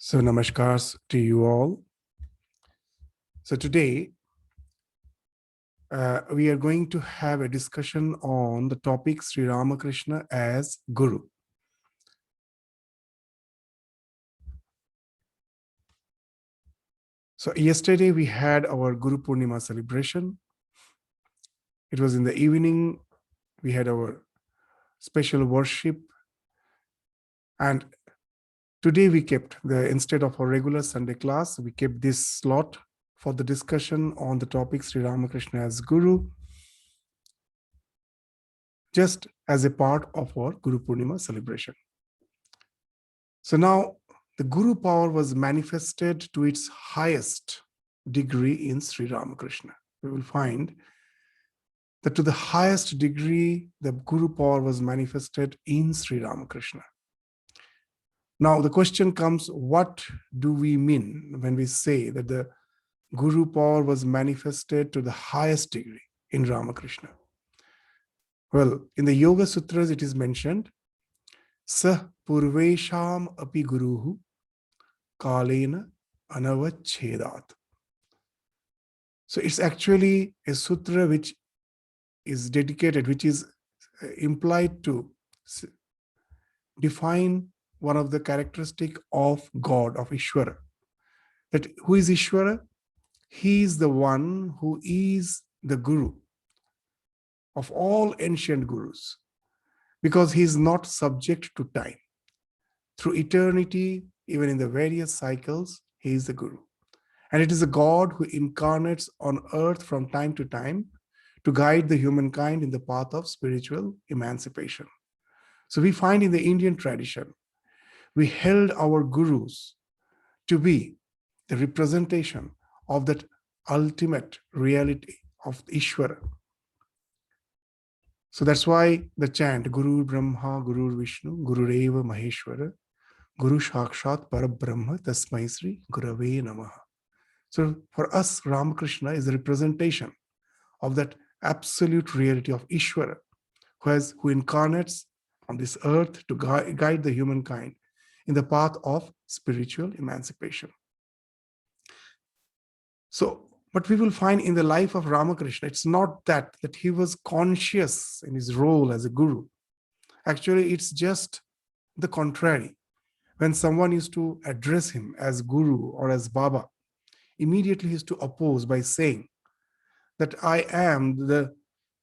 So namaskars to you all. So today we are going to have a discussion on the topic Sri Ramakrishna as Guru. So yesterday we had our Guru Purnima celebration. It was in the evening. We had our special worship. And today we kept, instead of our regular Sunday class, we kept this slot for the discussion on the topic Sri Ramakrishna as Guru, just as a part of our Guru Purnima celebration. So now the Guru power was manifested to its highest degree in Sri Ramakrishna. We will find that to the highest degree, the Guru power was manifested in Sri Ramakrishna. Now the question comes, what do we mean when we say that the Guru power was manifested to the highest degree in Ramakrishna? Well, in the Yoga Sutras, it is mentioned, Sa Purvesham api Guruhu Kalena Anavachedat. So it's actually a sutra which is dedicated, which is implied to define one of the characteristics of God, of Ishvara. That who is Ishvara? He is the one who is the Guru of all ancient Gurus, because he is not subject to time. Through eternity, even in the various cycles, he is the Guru. And it is a God who incarnates on earth from time to time to guide the humankind in the path of spiritual emancipation. So we find in the Indian tradition, we held our Gurus to be the representation of that ultimate reality of Ishvara. So that's why the chant, Guru Brahma, Guru Vishnu, Guru Reva Maheshwara, Guru Shakshat Parabrahma Tasmai Sri Gurave Namaha. So for us, Ramakrishna is a representation of that absolute reality of Ishvara, who incarnates on this earth to guide the humankind in the path of spiritual emancipation. So, but we will find in the life of Ramakrishna, it's not that he was conscious in his role as a guru. Actually, it's just the contrary. When someone used to address him as Guru or as Baba, immediately he used to oppose by saying that I am the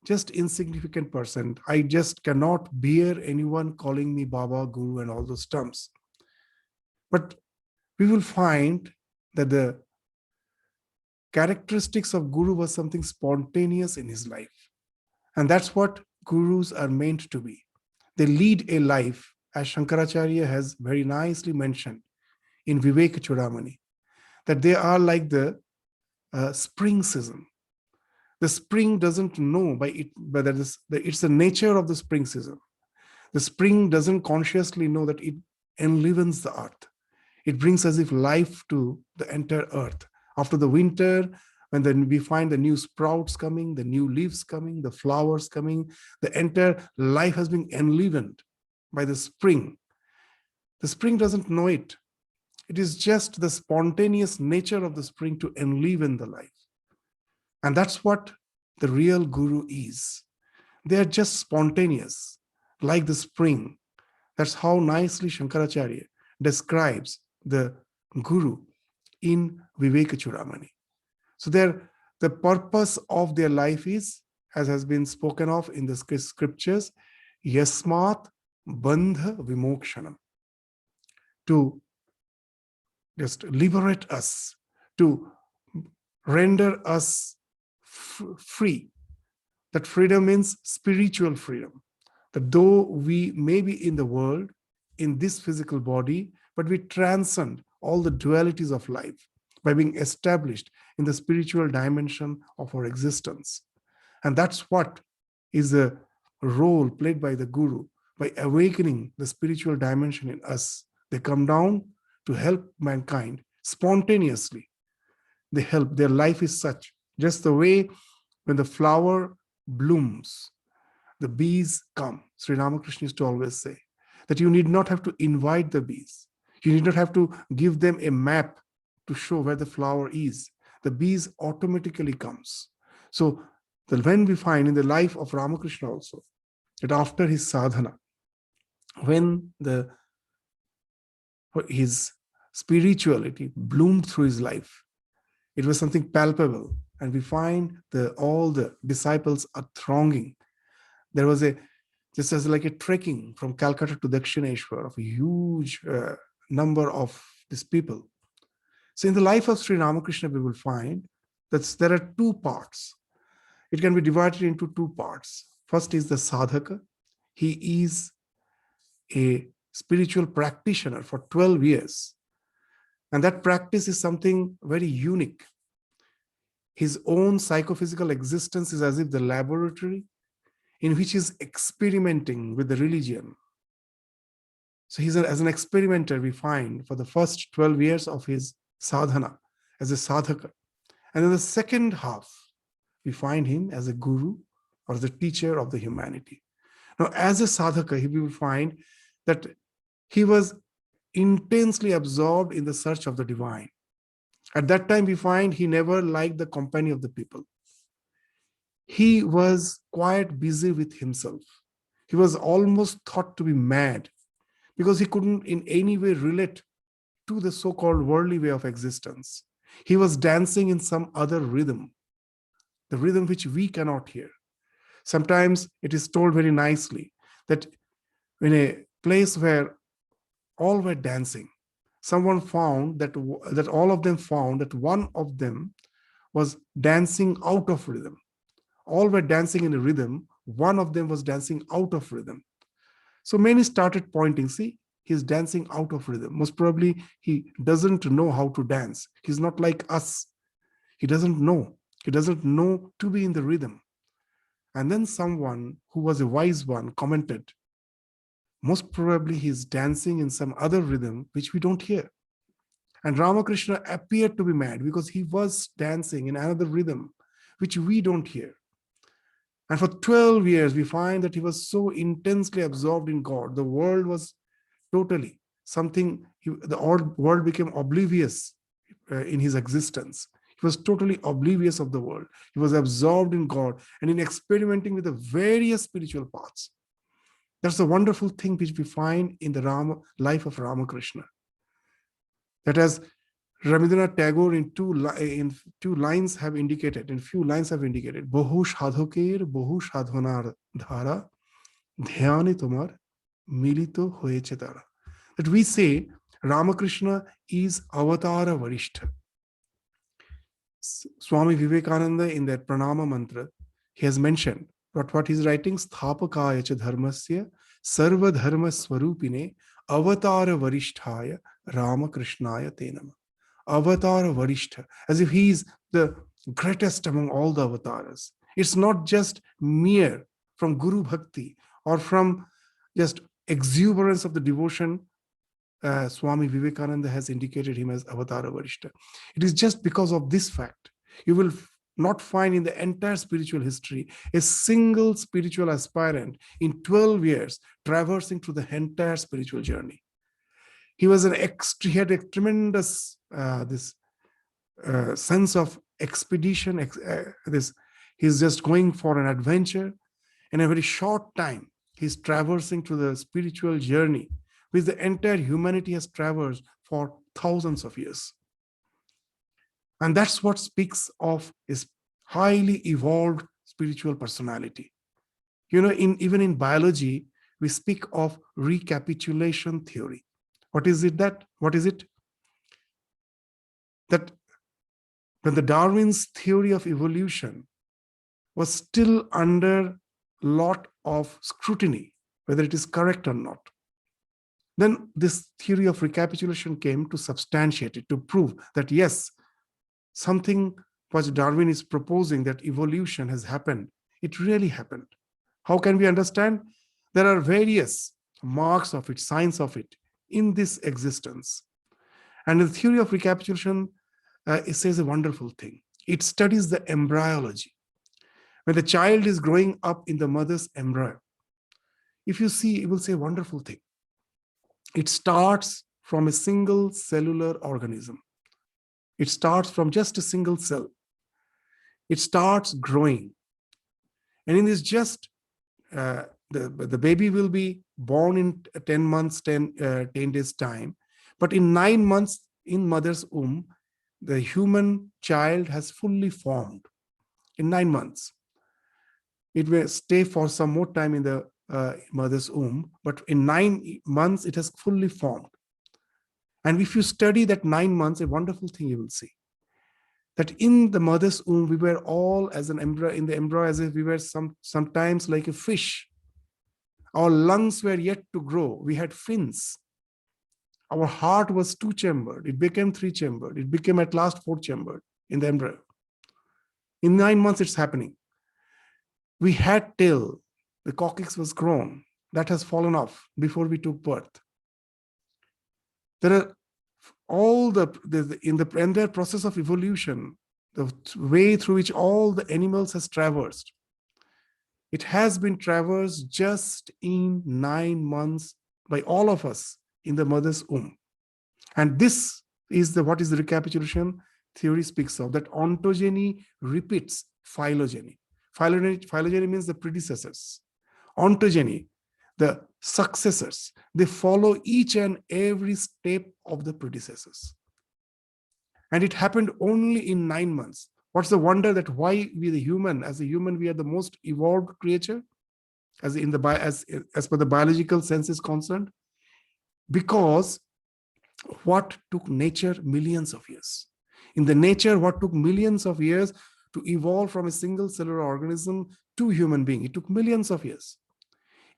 just insignificant person. I just cannot bear anyone calling me Baba, Guru, and all those terms. But we will find that the characteristics of Guru was something spontaneous in his life. And that's what Gurus are meant to be. They lead a life, as Shankaracharya has very nicely mentioned in Vivekachudamani, that they are like the spring season. The spring doesn't know but it's the nature of the spring season. The spring doesn't consciously know that it enlivens the earth. It brings as if life to the entire earth. After the winter, when then we find the new sprouts coming, the new leaves coming, the flowers coming, the entire life has been enlivened by the spring. The spring doesn't know it. It is just the spontaneous nature of the spring to enliven the life. And that's what the real Guru is. They are just spontaneous, like the spring. That's how nicely Shankaracharya describes the Guru in Vivekachudamani. So the purpose of their life is, as has been spoken of in the scriptures, Yasmat Bandha Vimokshanam, to just liberate us, to render us free. That freedom means spiritual freedom. That though we may be in the world, in this physical body, but we transcend all the dualities of life by being established in the spiritual dimension of our existence. And that's what is the role played by the Guru, by awakening the spiritual dimension in us. They come down to help mankind spontaneously. They help. Their life is such, just the way when the flower blooms, the bees come. Sri Ramakrishna used to always say that you need not have to invite the bees. You need not have to give them a map to show where the flower is. The bees automatically comes. So when we find in the life of Ramakrishna also, that after his sadhana, when his spirituality bloomed through his life, it was something palpable. And we find all the disciples are thronging. There was just as like a trekking from Calcutta to Dakshineshwar of a huge number of these people. So in the life of Sri Ramakrishna, we will find that there are two parts. It can be divided into two parts. First is the sadhaka. He is a spiritual practitioner for 12 years. And that practice is something very unique. His own psychophysical existence is as if the laboratory in which he's experimenting with the religion. So as an experimenter, we find for the first 12 years of his sadhana as a sadhaka. And in the second half, we find him as a guru or the teacher of the humanity. Now, as a sadhaka, we will find that he was intensely absorbed in the search of the divine. At that time, we find he never liked the company of the people. He was quite busy with himself. He was almost thought to be mad because he couldn't in any way relate to the so-called worldly way of existence. He was dancing in some other rhythm, the rhythm which we cannot hear. Sometimes it is told very nicely that in a place where all were dancing, someone found that all of them found that one of them was dancing out of rhythm. All were dancing in a rhythm. One of them was dancing out of rhythm. So many started pointing, see, he's dancing out of rhythm. Most probably he doesn't know how to dance. He's not like us. He doesn't know. He doesn't know to be in the rhythm. And then someone who was a wise one commented, most probably he's dancing in some other rhythm which we don't hear. And Ramakrishna appeared to be mad because he was dancing in another rhythm which we don't hear. And for 12 years, we find that he was so intensely absorbed in God. The world was totally something, the world became oblivious in his existence. He was totally oblivious of the world. He was absorbed in God and in experimenting with the various spiritual paths. That's a wonderful thing which we find in the life of Ramakrishna. That as Rabindranath Tagore in few lines have indicated, Bahu sadhoker, bahu sadhonar dhara, dhyani tomar, milito hoyeche tara. That we say Ramakrishna is Avatara Varishtha. Swami Vivekananda in that Purnima mantra, he has mentioned what he's writing, Sthapakaya cha dharmasya, sarva dharma swarupine, Avatara Varishtaya, Ramakrishnaya te nama. Avatara Varishtha, as if he is the greatest among all the avatars. It's not just mere from Guru Bhakti or from just exuberance of the devotion. Swami Vivekananda has indicated him as Avatara Varishtha. It is just because of this fact. You will not find in the entire spiritual history a single spiritual aspirant in 12 years traversing through the entire spiritual journey. He had a tremendous sense of expedition. He's just going for an adventure. In a very short time, he's traversing through the spiritual journey, which the entire humanity has traversed for thousands of years. And that's what speaks of his highly evolved spiritual personality. Even in biology, we speak of recapitulation theory. What is it? That when the Darwin's theory of evolution was still under a lot of scrutiny, whether it is correct or not, then this theory of recapitulation came to substantiate it, to prove that yes, something which Darwin is proposing, that evolution has happened, it really happened. How can we understand? There are various marks of it, signs of it in this existence. And the theory of recapitulation, it says a wonderful thing. It studies the embryology. When the child is growing up in the mother's embryo, if you see, it will say a wonderful thing. It starts from a single cellular organism. It starts from just a single cell. It starts growing. And in this just, the baby will be born in 10 months, 10 days time. But in 9 months in mother's womb, the human child has fully formed. In 9 months. It will stay for some more time in the mother's womb, but in 9 months, it has fully formed. And if you study that 9 months, a wonderful thing you will see. That in the mother's womb, we were all as an embryo, in the embryo, as if we were sometimes like a fish. Our lungs were yet to grow. We had fins. Our heart was 2-chambered. It became 3-chambered. It became at last 4-chambered in the embryo. In 9 months, it's happening. We had tail. The coccyx was grown. That has fallen off before we took birth. There are all in the entire process of evolution, the way through which all the animals has traversed. It has been traversed just in 9 months by all of us in the mother's womb. And this is what is the recapitulation theory speaks of, that ontogeny repeats phylogeny. Phylogeny means the predecessors. Ontogeny, the successors. They follow each and every step of the predecessors. And it happened only in 9 months. What's the wonder that why we, the human, as a human, we are the most evolved creature, as per the biological sense is concerned? Because what took nature millions of years. In the nature, what took millions of years to evolve from a single cellular organism to human being, it took millions of years.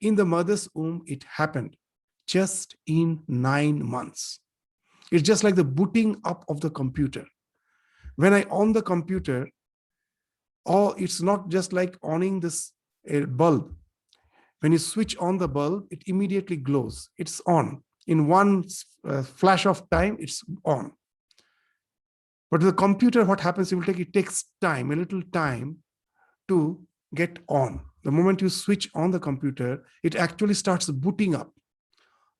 In the mother's womb, it happened just in 9 months. It's just like the booting up of the computer. When I on the computer, it's not just like owning this bulb. When you switch on the bulb, it immediately glows. It's on. In one flash of time, it's on. But with the computer, what happens, it takes time, a little time to get on. The moment you switch on the computer, it actually starts booting up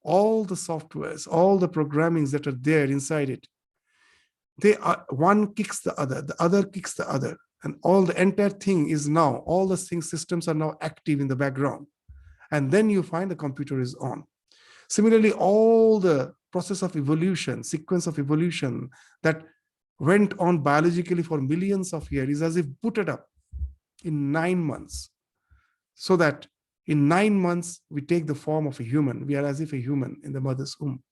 all the softwares, all the programmings that are there inside it. One kicks the other kicks the other. And the entire thing is now, all the systems are now active in the background. And then you find the computer is on. Similarly, all the process of evolution, sequence of evolution that went on biologically for millions of years is as if booted up in 9 months. So that in 9 months, we take the form of a human. We are as if a human in the mother's womb.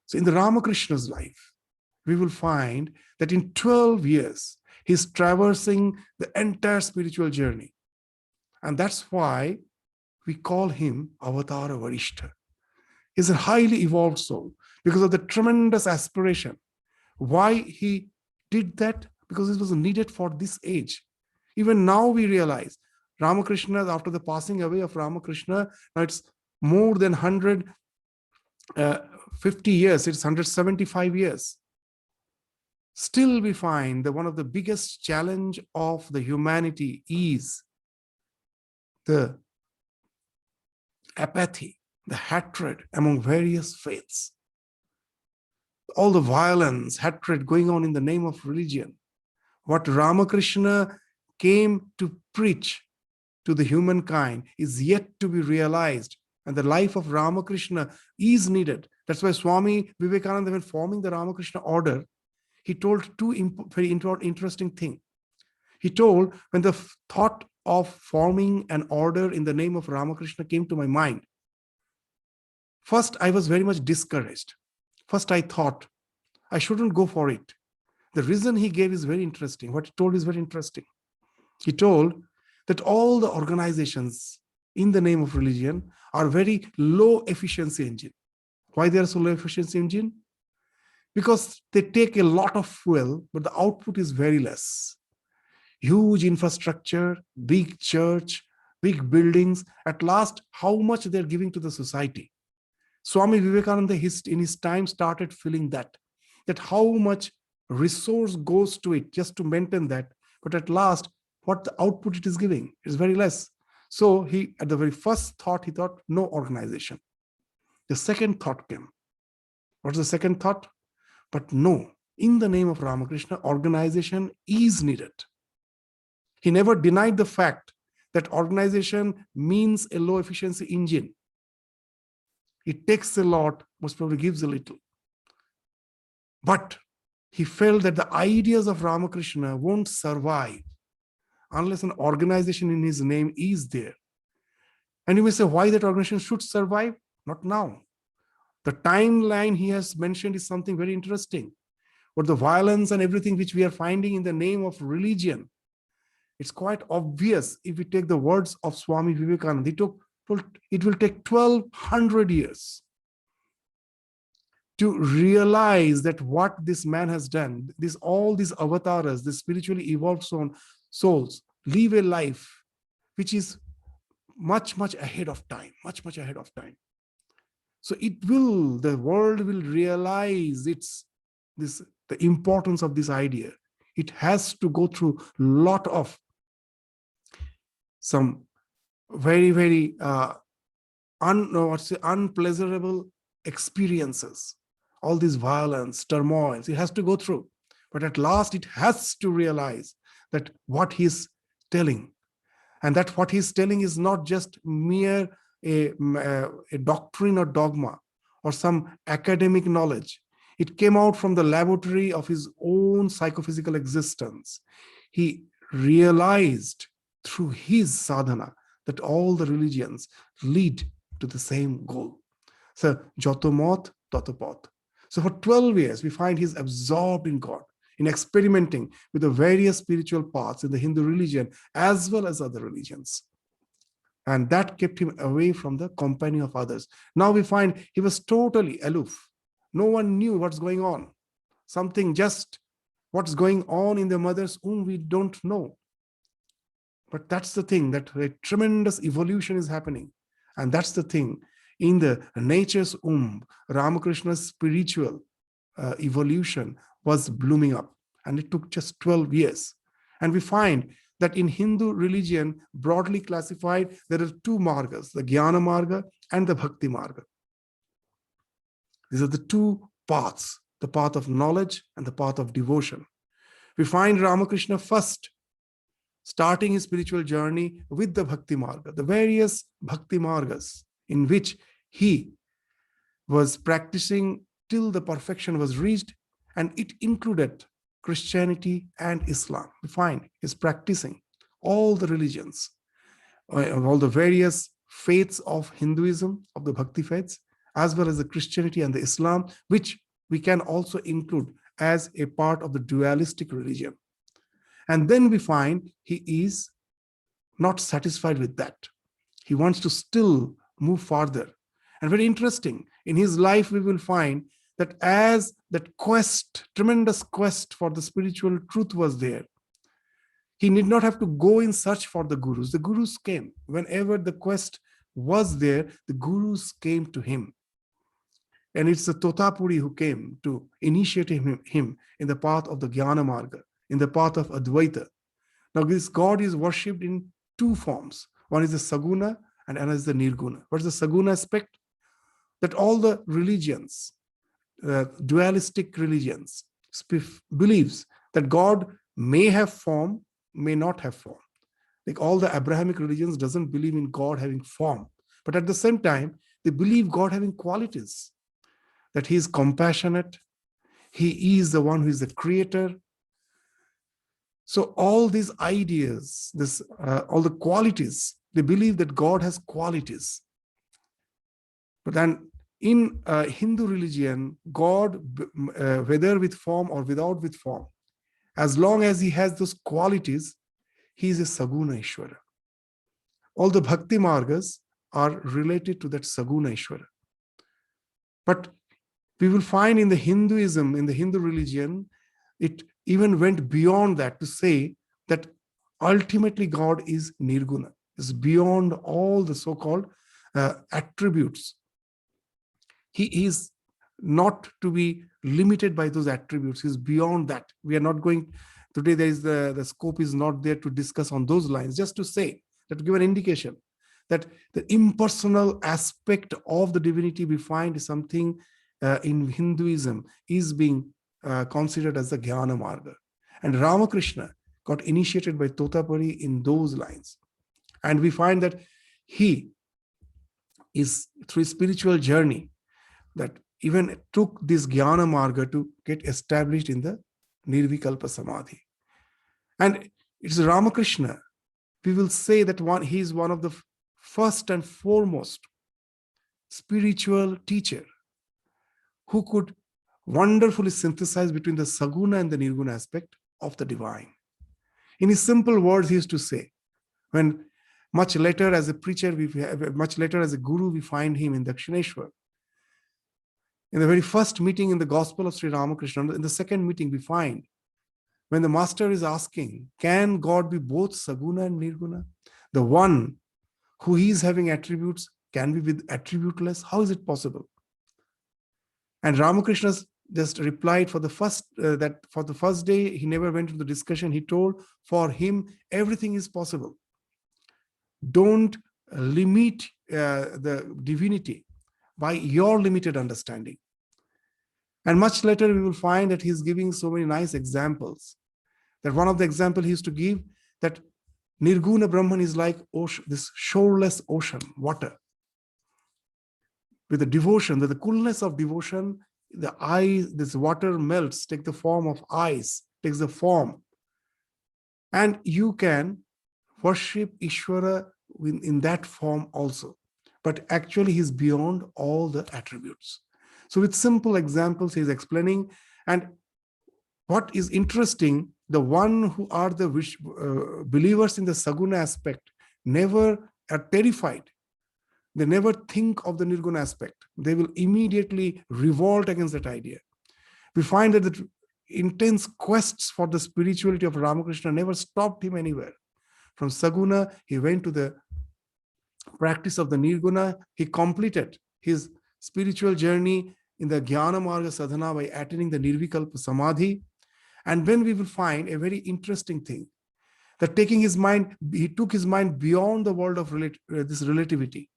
So in the Ramakrishna's life, we will find that in 12 years, he's traversing the entire spiritual journey. And that's why we call him Avatara Varishta. He's a highly evolved soul because of the tremendous aspiration. Why he did that? Because it was needed for this age. Even now we realize Ramakrishna, after the passing away of Ramakrishna, now it's more than 150 years, it's 175 years. Still we find that one of the biggest challenge of the humanity is the apathy, the hatred among various faiths. All the violence, hatred going on in the name of religion. What Ramakrishna came to preach to the humankind is yet to be realized. And the life of Ramakrishna is needed. That's why Swami Vivekananda, when forming the Ramakrishna order, he told two very interesting things. He told, when the thought of forming an order in the name of Ramakrishna came to my mind, first I was very much discouraged. First I thought I shouldn't go for it. The reason he gave is very interesting. What he told is very interesting. He told that all the organizations in the name of religion are very low efficiency engine. Why they are so low efficiency engine? Because they take a lot of fuel, but the output is very less. Huge infrastructure, big church, big buildings. At last, how much they're giving to the society. Swami Vivekananda in his time started feeling that how much resource goes to it just to maintain that. But at last, what the output it is giving is very less. So he, at the very first thought, he thought no organization. The second thought came. What's the second thought? But no, in the name of Ramakrishna, organization is needed. He never denied the fact that organization means a low efficiency engine. It takes a lot, most probably gives a little. But he felt that the ideas of Ramakrishna won't survive unless an organization in his name is there. And you may say, why that organization should survive? Not now. The timeline he has mentioned is something very interesting. But the violence and everything which we are finding in the name of religion, it's quite obvious if we take the words of Swami Vivekananda. It will take 1200 years to realize that what this man has done, all these avatars, the spiritually evolved souls, live a life which is much, much ahead of time, much, much ahead of time. So the world will realize the importance of this idea. It has to go through a lot of some very, very unpleasurable experiences, all this violence, turmoils, it has to go through. But at last, it has to realize that what he's telling, and that what he's telling is not just mere a doctrine or dogma or some academic knowledge. It came out from the laboratory of his own psychophysical existence. He realized through his sadhana that all the religions lead to the same goal. So, joto mot, toto pot. So for 12 years, we find he's absorbed in God, in experimenting with the various spiritual paths in the Hindu religion as well as other religions. And that kept him away from the company of others. Now we find he was totally aloof. No one knew what's going on. What's going on in the mother's womb, we don't know. But that's the thing, that a tremendous evolution is happening. And that's the thing. In the nature's womb, Ramakrishna's spiritual evolution was blooming up. And it took just 12 years. And we find that in Hindu religion, broadly classified, there are two margas, the Jnana Marga and the Bhakti Marga. These are the two paths, the path of knowledge and the path of devotion. We find Ramakrishna first starting his spiritual journey with the Bhakti Marga, the various Bhakti Margas in which he was practicing till the perfection was reached, and it included Christianity and Islam. We find he's practicing all the religions, all the various faiths of Hinduism, of the Bhakti faiths, as well as the Christianity and the Islam, which we can also include as a part of the dualistic religion. And then we find he is not satisfied with that. He wants to still move farther. And very interesting, in his life, we will find that as that tremendous quest for the spiritual truth was there, he need not have to go in search for the gurus. The gurus came. Whenever the quest was there, the gurus came to him. And it's the Totapuri who came to initiate him in the path of the Jnana Marga, in the path of Advaita. Now, this God is worshipped in two forms. One is the Saguna and another is the Nirguna. What's the Saguna aspect? That all the religions, dualistic religions, believes that God may have form, may not have form. Like all the Abrahamic religions doesn't believe in God having form. But at the same time, they believe God having qualities. That he is compassionate. He is the one who is the creator. So all these ideas, all the qualities, they believe that God has qualities. But then in Hindu religion, God, whether with form or without with form, as long as he has those qualities, he is a Saguna Ishvara. All the Bhakti Margas are related to that Saguna Ishvara. But we will find in the Hinduism, in the Hindu religion, it even went beyond that to say that ultimately God is Nirguna, is beyond all the so-called attributes. He is not to be limited by those attributes. He's beyond that. We are not going, today there is the scope is not there to discuss on those lines, just to say, that to give an indication that the impersonal aspect of the divinity we find is something in Hinduism is being considered as the Jnana Marga. And Ramakrishna got initiated by Totapari in those lines. And we find that he is, through spiritual journey, that even took this Jnana Marga to get established in the Nirvikalpa Samadhi. And it's Ramakrishna, we will say that he is one of the first and foremost spiritual teacher who could wonderfully synthesize between the Saguna and the Nirguna aspect of the divine. In his simple words, he used to say, when much later as a preacher, much later as a guru, we find him in Dakshineshwar. In the very first meeting in the Gospel of Sri Ramakrishna, in the second meeting, we find when the master is asking, can God be both Saguna and Nirguna? The one who is having attributes can be with attributeless. How is it possible? And Ramakrishna just replied for the first day, he never went into the discussion. He told, for him, everything is possible. Don't limit the divinity by your limited understanding. And much later, we will find that he's giving so many nice examples. That one of the examples he used to give, that Nirguna Brahman is like ocean, this shoreless ocean, water. With the devotion, with the coolness of devotion, the ice, this water melts, takes the form of ice, takes the form. And you can worship Ishvara in that form also. But actually, he's beyond all the attributes. So with simple examples, he's explaining. And what is interesting, the one who are the believers in the Saguna aspect never are terrified. They never think of the Nirguna aspect. They will immediately revolt against that idea. We find that the intense quests for the spirituality of Ramakrishna never stopped him anywhere. From Saguna, he went to the practice of the Nirguna. He completed his spiritual journey in the Jnana Marga Sadhana by attaining the Nirvikalpa Samadhi. And then we will find a very interesting thing, that he took his mind beyond the world of this relativity.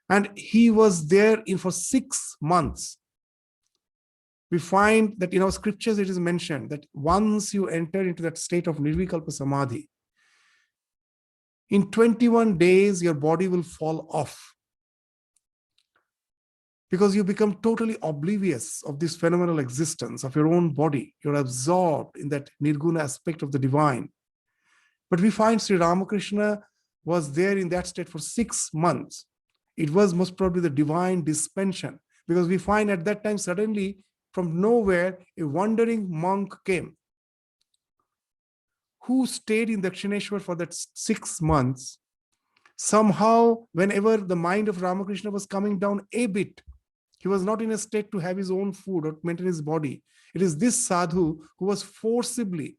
And he was there for 6 months. We find that in our scriptures it is mentioned that once you enter into that state of Nirvikalpa Samadhi, in 21 days your body will fall off, because you become totally oblivious of this phenomenal existence of your own body. You're absorbed in that Nirguna aspect of the divine. But we find Sri Ramakrishna was there in that state for 6 months. It was most probably the divine dispensation, because we find at that time suddenly from nowhere a wandering monk came who stayed in Dakshineshwar for that 6 months. Somehow, whenever the mind of Ramakrishna was coming down a bit, he was not in a state to have his own food or maintain his body. It is this sadhu who was forcibly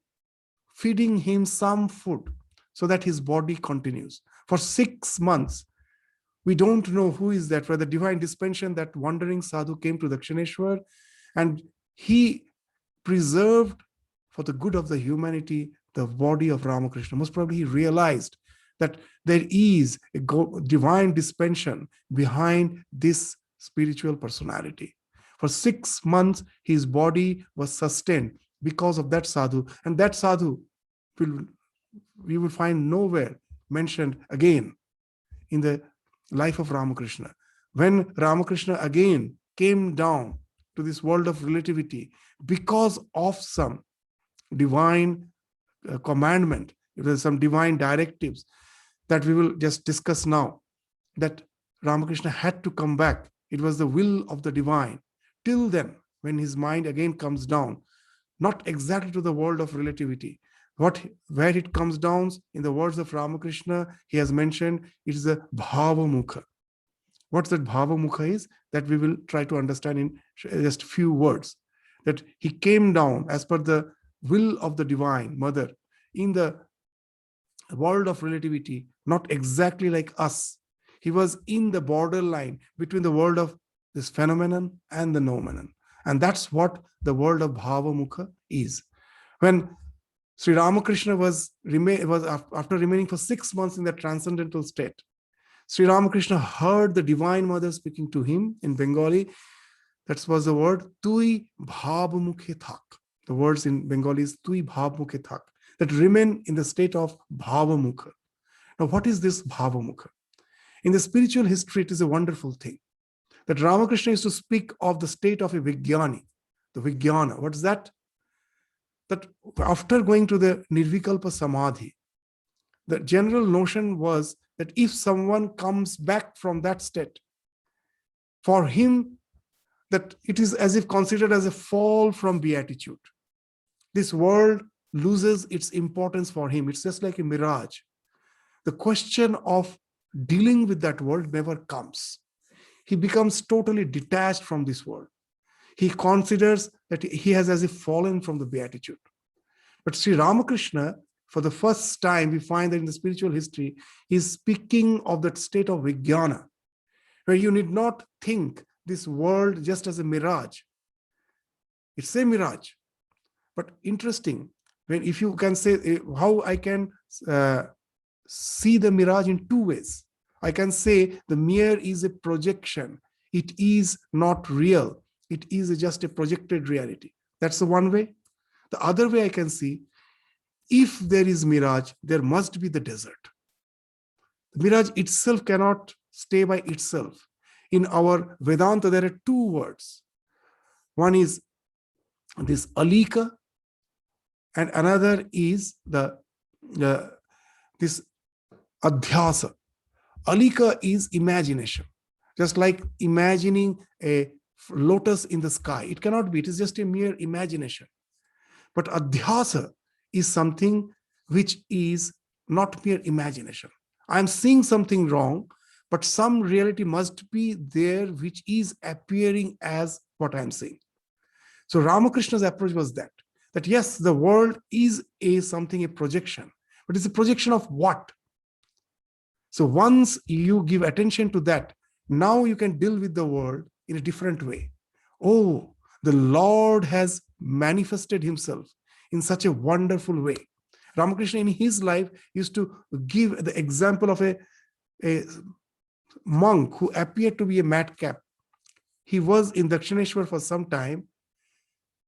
feeding him some food so that his body continues. For 6 months, we don't know who is that. For the divine dispensation, that wandering sadhu came to Dakshineshwar, and he preserved for the good of the humanity the body of Ramakrishna. Most probably he realized that there is a divine dispensation behind this spiritual personality. For 6 months, his body was sustained because of that sadhu. And that sadhu we will find nowhere mentioned again in the life of Ramakrishna. When Ramakrishna again came down to this world of relativity because of some divine commandment, there are some divine directives that we will just discuss now, that Ramakrishna had to come back. It was the will of the divine. Till then, when his mind again comes down, not exactly to the world of relativity, where it comes down, in the words of Ramakrishna, he has mentioned, it is a bhava mukha. What that bhava mukha is, that we will try to understand in just few words. That he came down as per the will of the divine mother in the world of relativity, not exactly like us. He was in the borderline between the world of this phenomenon and the noumenon. And that's what the world of bhava mukha is. When Sri Ramakrishna was after remaining for 6 months in the transcendental state, Sri Ramakrishna heard the divine mother speaking to him in Bengali, That was the word tui bhav mukhe thak. The words in Bengali is tui bhav mukhe thak, that remain in the state of bhava mukha. Now, what is this bhava mukha? In the spiritual history, it is a wonderful thing that Ramakrishna used to speak of the state of a Vijnani, the Vijnana. What is that? That after going to the Nirvikalpa Samadhi, the general notion was that if someone comes back from that state, for him, that it is as if considered as a fall from beatitude. This world loses its importance for him. It's just like a mirage. The question of dealing with that world never comes. He becomes totally detached from this world. He considers that he has as if fallen from the beatitude. But Sri Ramakrishna, for the first time, we find that in the spiritual history, is speaking of that state of Vijnana, where you need not think this world just as a mirage. It's a mirage. But interesting, when if you can say how I can see the mirage in two ways. I can say the mirror is a projection. It is not real. It is just a projected reality. That's the one way. The other way I can see, if there is mirage, there must be the desert. The mirage itself cannot stay by itself. In our Vedanta, there are two words. One is this alika, and another is this adhyasa. Alika is imagination, just like imagining a lotus in the sky. It cannot be, it is just a mere imagination. But adhyasa is something which is not mere imagination. I'm seeing something wrong, but some reality must be there which is appearing as what I'm saying. So Ramakrishna's approach was that yes, the world is a projection, but it's a projection of what? So once you give attention to that, now you can deal with the world in a different way. Oh, the Lord has manifested himself in such a wonderful way. Ramakrishna in his life used to give the example of a monk who appeared to be a madcap. He was in Dakshineshwar for some time.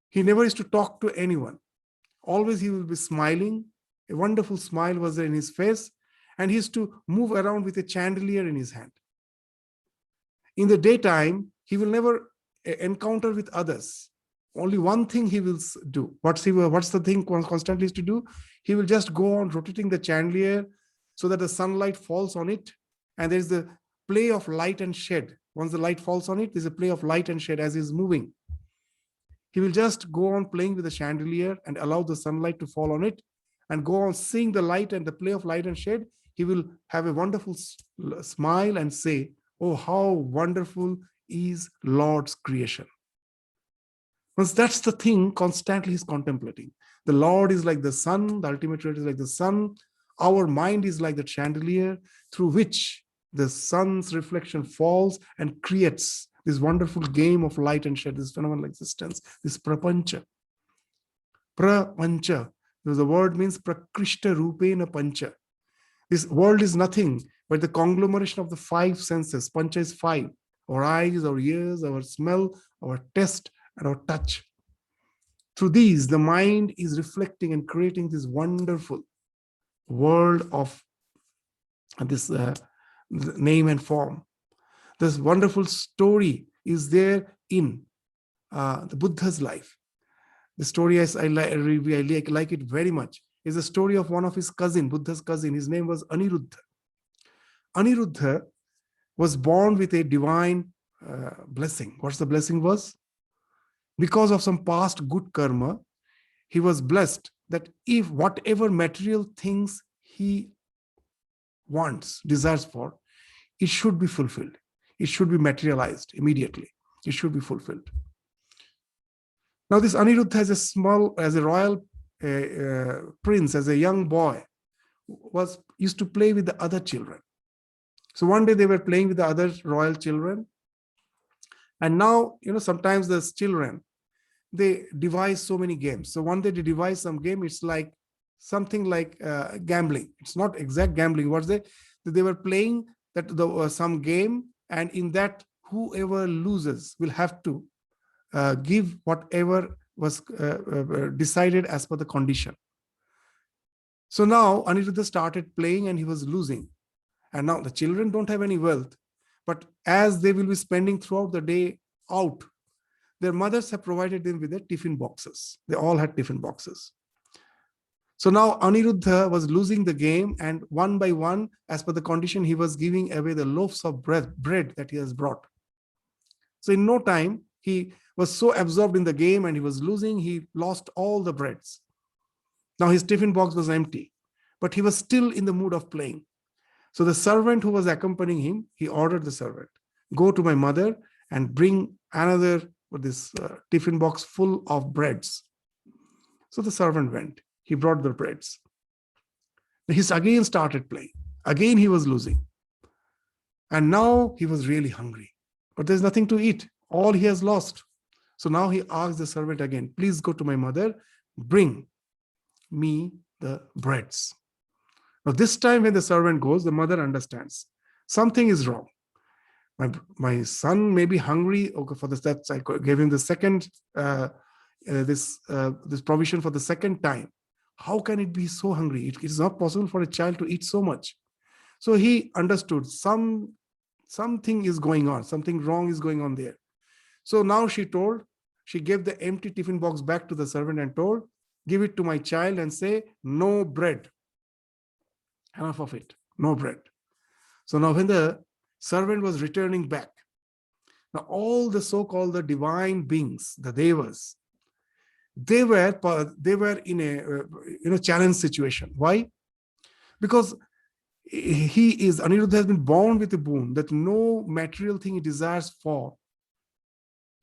He never used to talk to anyone. Always he will be smiling. A wonderful smile was there in his face. And he used to move around with a chandelier in his hand. In the daytime, he will never encounter with others. Only one thing he will do. What's the thing constantly is to do? He will just go on rotating the chandelier so that the sunlight falls on it. And there's the play of light and shade. Once the light falls on it, there's a play of light and shade as he's moving. He will just go on playing with the chandelier and allow the sunlight to fall on it and go on seeing the light and the play of light and shade. He will have a wonderful smile and say, oh, how wonderful is Lord's creation. Once that's the thing, constantly he's contemplating. The Lord is like the sun, the ultimate reality is like the sun. Our mind is like the chandelier through which the sun's reflection falls and creates this wonderful game of light and shade, this phenomenal existence, this prapancha. Prapancha, the word means prakrishta rupena pancha. This world is nothing but the conglomeration of the five senses. Pancha is five. Our eyes, our ears, our smell, our taste, and our touch. Through these, the mind is reflecting and creating this wonderful world of this name and form. This wonderful story is there in the Buddha's life. The story, I like it very much, is the story of one of his cousin, Buddha's cousin. His name was Aniruddha. Aniruddha was born with a divine blessing. What's the blessing was? Because of some past good karma, he was blessed that if whatever material things he wants, desires for, it should be fulfilled. It should be materialized immediately. It should be fulfilled. Now this Aniruddha as a royal prince, as a young boy, used to play with the other children. So one day they were playing with the other royal children. And now, sometimes the children, they devise so many games. So one day they devise some game, it's like something like gambling. It's not exact gambling. They were playing some game, and in that, whoever loses will have to give whatever was decided as per the condition. So now Aniruddha started playing and he was losing. And now the children don't have any wealth, but as they will be spending throughout the day out, their mothers have provided them with their tiffin boxes. They all had tiffin boxes. So now Aniruddha was losing the game, and one by one, as per the condition, he was giving away the loaves of bread that he has brought. So in no time, he was so absorbed in the game and he was losing, he lost all the breads. Now his tiffin box was empty, but he was still in the mood of playing. So the servant who was accompanying him, he ordered the servant, go to my mother and bring another tiffin box full of breads. So the servant went. He brought the breads. He again started playing. Again he was losing. And now he was really hungry. But there's nothing to eat. All he has lost. So now he asked the servant again, please go to my mother, bring me the breads. Now this time when the servant goes, the mother understands. Something is wrong. My son may be hungry. Okay, for this, that's I gave him the second this provision for the second time. How can it be so hungry? It is not possible for a child to eat so much. So he understood something is going on. Something wrong is going on there. So now she gave the empty tiffin box back to the servant and told, give it to my child and say, no bread. Enough of it. No bread. So now when the servant was returning back, now all the so-called the divine beings, the devas, they were in a challenge situation. Why? Because Aniruddha has been born with a boon that no material thing he desires for,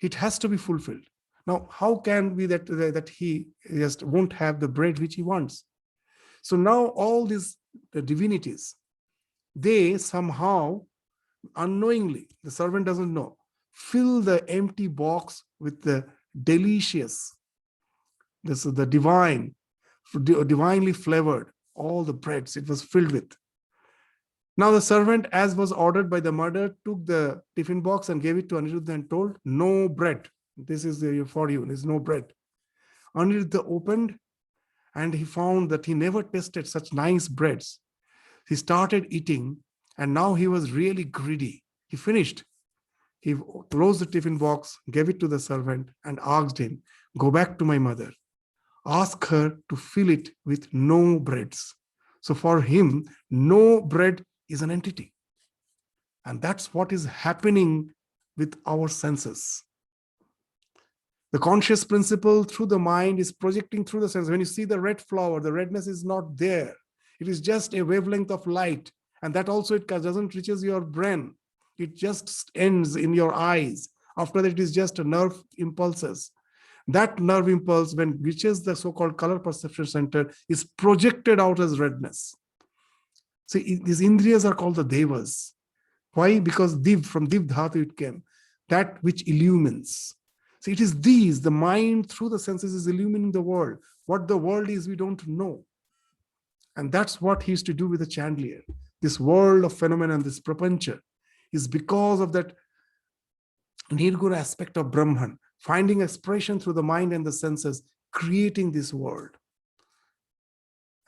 it has to be fulfilled. Now, how can be that he just won't have the bread which he wants? So now all these the divinities, they somehow unknowingly, the servant doesn't know, fill the empty box with the delicious, this is the divinely flavored, all the breads it was filled with. Now the servant, as was ordered by the mother, took the tiffin box and gave it to Aniruddha and told, no bread. This is for you. There's no bread. Aniruddha opened and he found that he never tasted such nice breads. He started eating and now he was really greedy. He finished. He closed the tiffin box, gave it to the servant and asked him, go back to my mother. Ask her to fill it with no breads. So for him, no bread is an entity. And that's what is happening with our senses. The conscious principle through the mind is projecting through the senses. When you see the red flower, the redness is not there. It is just a wavelength of light. And that also it doesn't reaches your brain. It just ends in your eyes. After that, it is just a nerve impulses. That nerve impulse, when it reaches the so-called color perception center, is projected out as redness. See, these indriyas are called the devas. Why? Because div, from div dhatu it came. That which illumines. So it is these, the mind through the senses is illumining the world. What the world is, we don't know. And that's what he used to do with the chandelier. This world of phenomena, this prapancha, is because of that nirguna aspect of Brahman, finding expression through the mind and the senses, creating this world.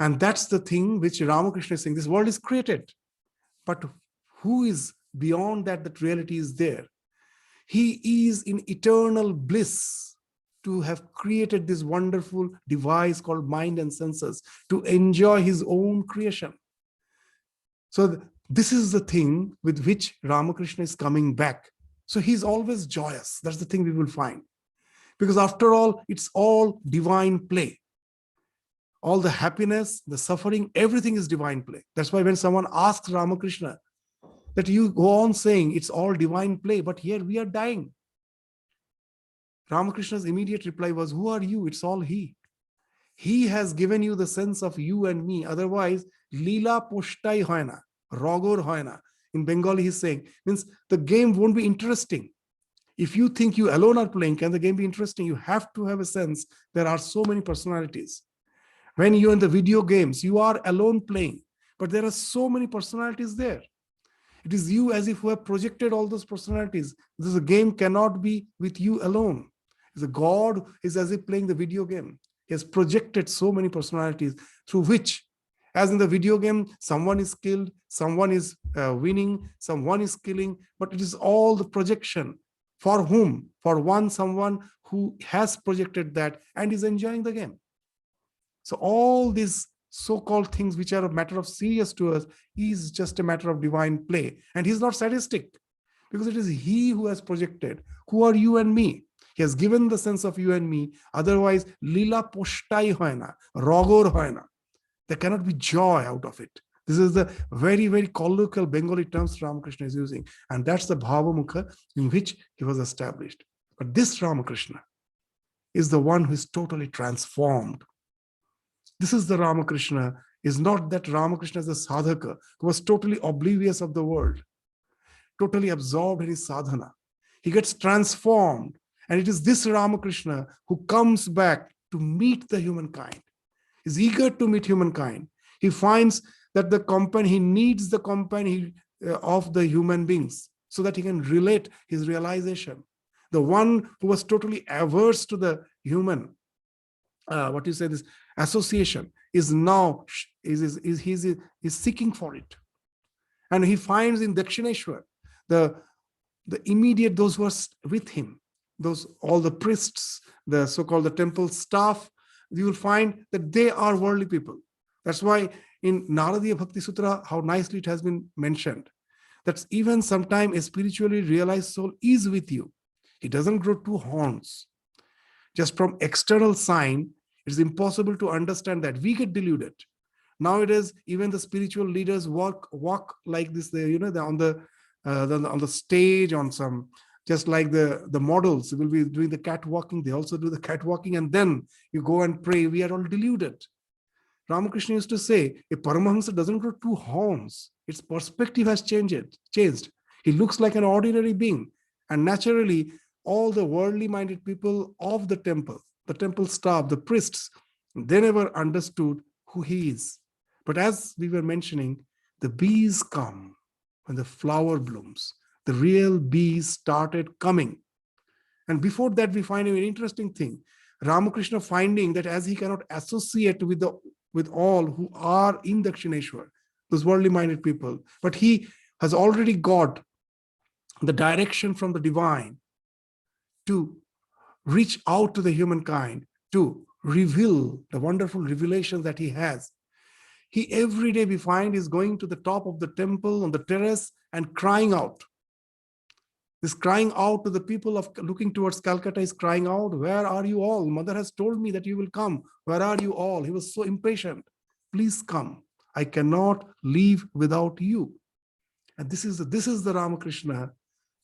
And that's the thing which Ramakrishna is saying. This world is created. But who is beyond that reality is there? He is in eternal bliss to have created this wonderful device called mind and senses to enjoy his own creation. So this is the thing with which Ramakrishna is coming back. So he's always joyous. That's the thing we will find. Because after all, it's all divine play. All the happiness, the suffering, everything is divine play. That's why when someone asks Ramakrishna, that you go on saying it's all divine play, but here we are dying. Ramakrishna's immediate reply was, who are you? It's all he. He has given you the sense of you and me. Otherwise, Leela Poshtai Hoyna, Rogor Hoyna. In Bengali, he's saying, means the game won't be interesting. If you think you alone are playing, can the game be interesting? You have to have a sense there are so many personalities. When you're in the video games, you are alone playing, but there are so many personalities there. It is you as if you have projected all those personalities. This game cannot be with you alone. The God is as if playing the video game. He has projected so many personalities through which, as in the video game, someone is killed, someone is winning, someone is killing, but it is all the projection. For whom? For someone who has projected that and is enjoying the game. So all these so-called things which are a matter of serious to us is just a matter of divine play. And he's not sadistic, because it is he who has projected. Who are you and me? He has given the sense of you and me. Otherwise, lila poshtai hoy na, rogor hoy na. There cannot be joy out of it. This is the very, very colloquial Bengali terms Ramakrishna is using. And that's the Bhavamukha in which he was established. But this Ramakrishna is the one who is totally transformed. This is the Ramakrishna, is not that Ramakrishna is a sadhaka who was totally oblivious of the world, totally absorbed in his sadhana. He gets transformed. And it is this Ramakrishna who comes back to meet the humankind. He's eager to meet humankind. He finds that he needs the company of the human beings so that he can relate his realization. The one who was totally averse to the human, this association, is now is seeking for it. And he finds in Dakshineshwar the immediate, those who are with him, all the priests, the so-called the temple staff, you will find that they are worldly people. That's why in Naradiya Bhakti Sutra, how nicely it has been mentioned, that even sometime a spiritually realized soul is with you. He doesn't grow two horns. Just from external sign, it's impossible to understand that. We get deluded. Nowadays, even the spiritual leaders walk like this. They're on the stage, on some, just like the models will be doing the catwalking. They also do the catwalking, and then you go and pray. We are all deluded. Ramakrishna used to say, a Paramahamsa doesn't grow two horns. Its perspective has changed. He looks like an ordinary being. And naturally, all the worldly minded people of the temple staff, the priests, they never understood who he is. But as we were mentioning, the bees come when the flower blooms. The real bees started coming. And before that, we find a very interesting thing. Ramakrishna finding that as he cannot associate with all who are in Dakshineshwar, those worldly minded people, but he has already got the direction from the divine to reach out to the humankind, to reveal the wonderful revelations that he has. He every day, we find, is going to the top of the temple on the terrace and crying out. This crying out to the people of looking towards Calcutta is crying out, where are you all? Mother has told me that you will come. Where are you all? He was so impatient. Please come. I cannot leave without you. And this is the Ramakrishna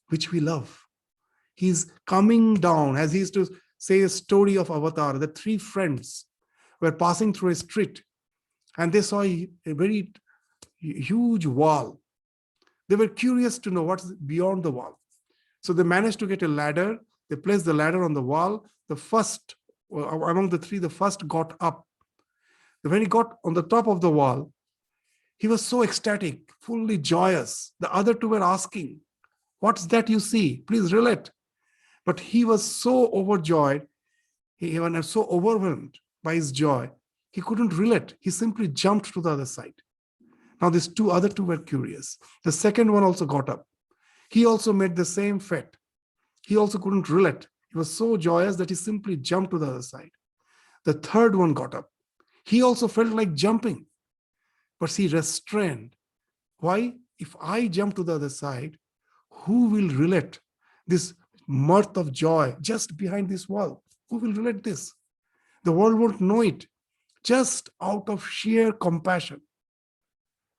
which we love. He's coming down, as he used to say a story of Avatar. The three friends were passing through a street and they saw a very huge wall. They were curious to know what's beyond the wall. So they managed to get a ladder. They placed the ladder on the wall. The first, among the three, the first got up. When he got on the top of the wall, he was so ecstatic, fully joyous. The other two were asking, what's that you see? Please relate. But he was so overjoyed, he was so overwhelmed by his joy, he couldn't relate. He simply jumped to the other side. Now these other two were curious. The second one also got up. He also made the same fate. He also couldn't relate. He was so joyous that he simply jumped to the other side. The third one got up. He also felt like jumping, but he restrained. Why? If I jump to the other side, who will relate this mirth of joy just behind this wall? Who will relate this? The world won't know it. Just out of sheer compassion,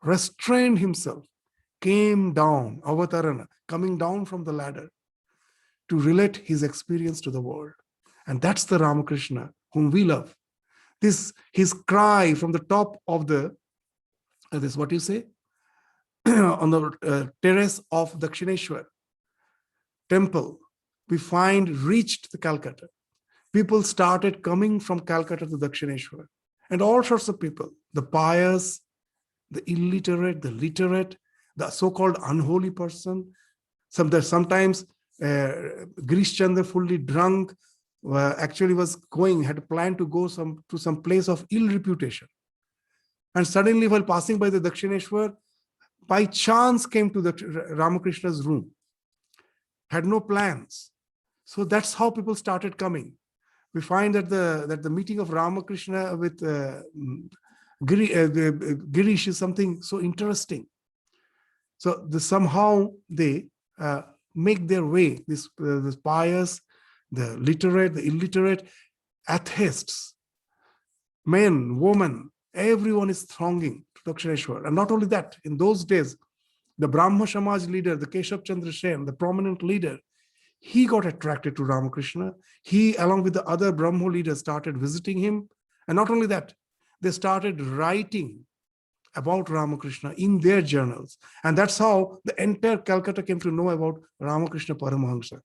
restrained himself, came down, avatarana, coming down from the ladder to relate his experience to the world. And that's the Ramakrishna whom we love. His cry from the top of the, on the terrace of Dakshineshwar temple, we find reached the Calcutta. People started coming from Calcutta to Dakshineshwar, and all sorts of people, the pious, the illiterate, the literate, the so-called unholy person, sometimes Girish Chandra fully drunk, actually was going, had planned to go to some place of ill reputation. And suddenly, while passing by the Dakshineshwar, by chance came to the Ramakrishna's room, had no plans. So that's how people started coming. We find that the meeting of Ramakrishna with Girish is something so interesting. So somehow they make their way, this pious, the literate, the illiterate, atheists, men, women, everyone is thronging to Dakshineshwar. And not only that, in those days, the Brahma Samaj leader, the Keshav Chandra Sen, the prominent leader, he got attracted to Ramakrishna. He, along with the other Brahmo leaders, started visiting him. And not only that, they started writing about Ramakrishna in their journals. And that's how the entire Calcutta came to know about Ramakrishna Paramahamsa.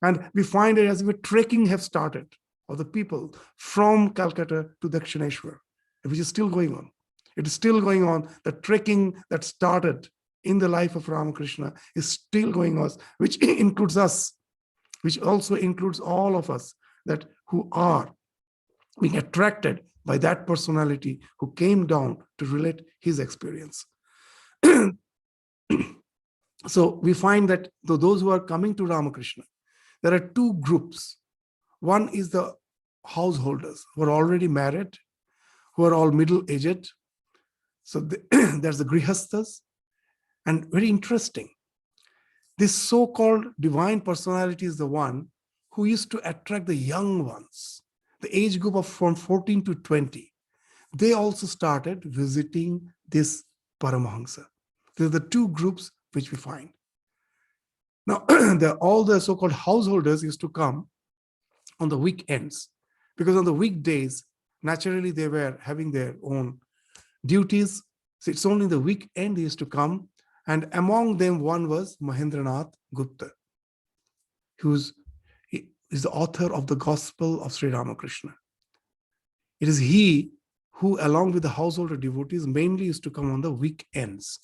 And we find that as if trekking have started of the people from Calcutta to Dakshineshwar, which is still going on. It is still going on. The trekking that started in the life of Ramakrishna is still going on, which includes us, which also includes all of us that who are being attracted by that personality who came down to relate his experience. So we find that those who are coming to Ramakrishna, there are two groups. One is the householders who are already married, who are all middle-aged. So there's the grihasthas. And very interesting, this so-called divine personality is the one who used to attract the young ones, the age group of from 14 to 20. They also started visiting this Paramahamsa. These are the two groups which we find. Now, all the so-called householders used to come on the weekends, because on the weekdays, naturally, they were having their own duties. So it's only the weekend they used to come. And among them, one was Mahendranath Gupta, who is the author of the Gospel of Sri Ramakrishna. It is he who, along with the householder devotees, mainly used to come on the weekends.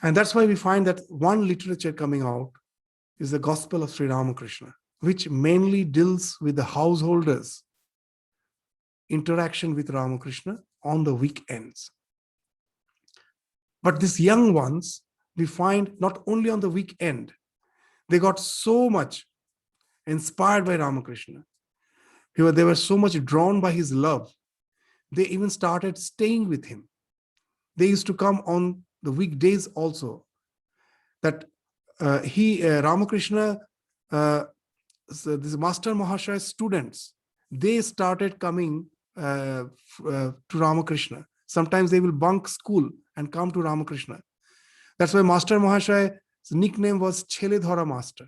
And that's why we find that one literature coming out is the Gospel of Sri Ramakrishna, which mainly deals with the householders' interaction with Ramakrishna on the weekends. But these young ones, we find not only on the weekend, they got so much inspired by Ramakrishna. They were so much drawn by his love. They even started staying with him. They used to come on the weekdays also. That Ramakrishna, this Master Mahashaya's students, they started coming to Ramakrishna. Sometimes they will bunk school and come to Ramakrishna. That's why Master Mahashaya's nickname was Chele Dhara Master,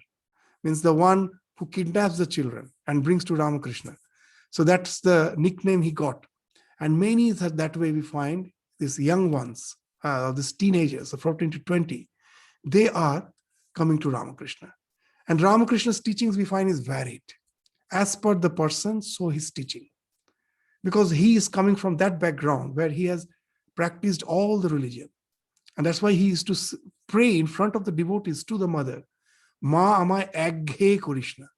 means the one who kidnaps the children and brings to Ramakrishna. So that's the nickname he got. And many that way we find these young ones, these teenagers of 14 to 20, they are coming to Ramakrishna. And Ramakrishna's teachings we find is varied. As per the person, so his teaching. Because he is coming from that background where he has practiced all the religion. And that's why he used to pray in front of the devotees to the mother, Ma amay ekghe Krishna,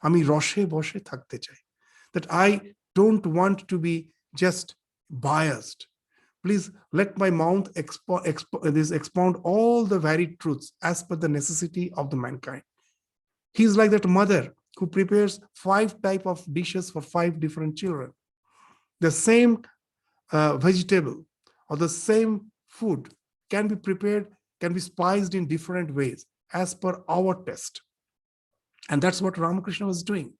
ami roshe boshe thakte chai. That I don't want to be just biased. Please let my mouth expound all the varied truths as per the necessity of the mankind. He's like that mother who prepares 5 types of dishes for 5 different children. The same vegetable or the same food can be prepared, can be spiced in different ways as per our taste. And that's what Ramakrishna was doing.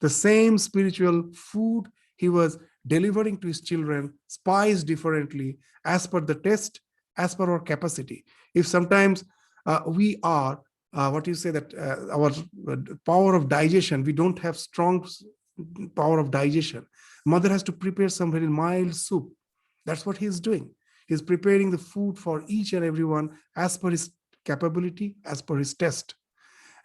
The same spiritual food he was delivering to his children, spiced differently as per the taste, as per our capacity. If sometimes we are, our power of digestion, we don't have strong power of digestion. Mother has to prepare some very mild soup. That's what he's doing. He's preparing the food for each and everyone as per his capability, as per his taste.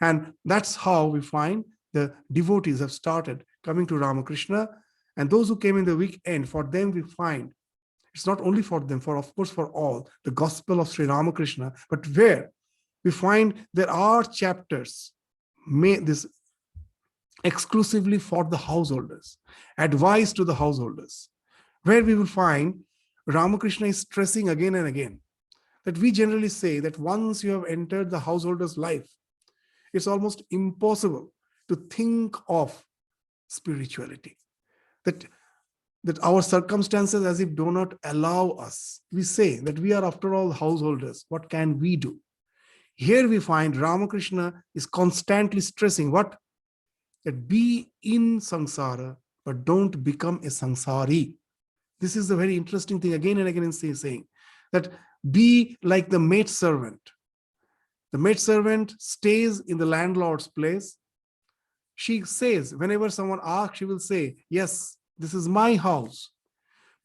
And that's how we find the devotees have started coming to Ramakrishna. And those who came in the weekend, for them we find, it's not only for them, of course for all, the Gospel of Sri Ramakrishna, but where we find there are chapters, this exclusively for the householders, advice to the householders, where we will find Ramakrishna is stressing again and again that we generally say that once you have entered the householder's life, it's almost impossible to think of spirituality. That our circumstances as if do not allow us. We say that we are after all householders. What can we do? Here we find Ramakrishna is constantly stressing what? That be in samsara, but don't become a samsari. This is the very interesting thing again and again in saying that be like the maid servant. The maid servant stays in the landlord's place. She says, whenever someone asks, she will say, yes, this is my house.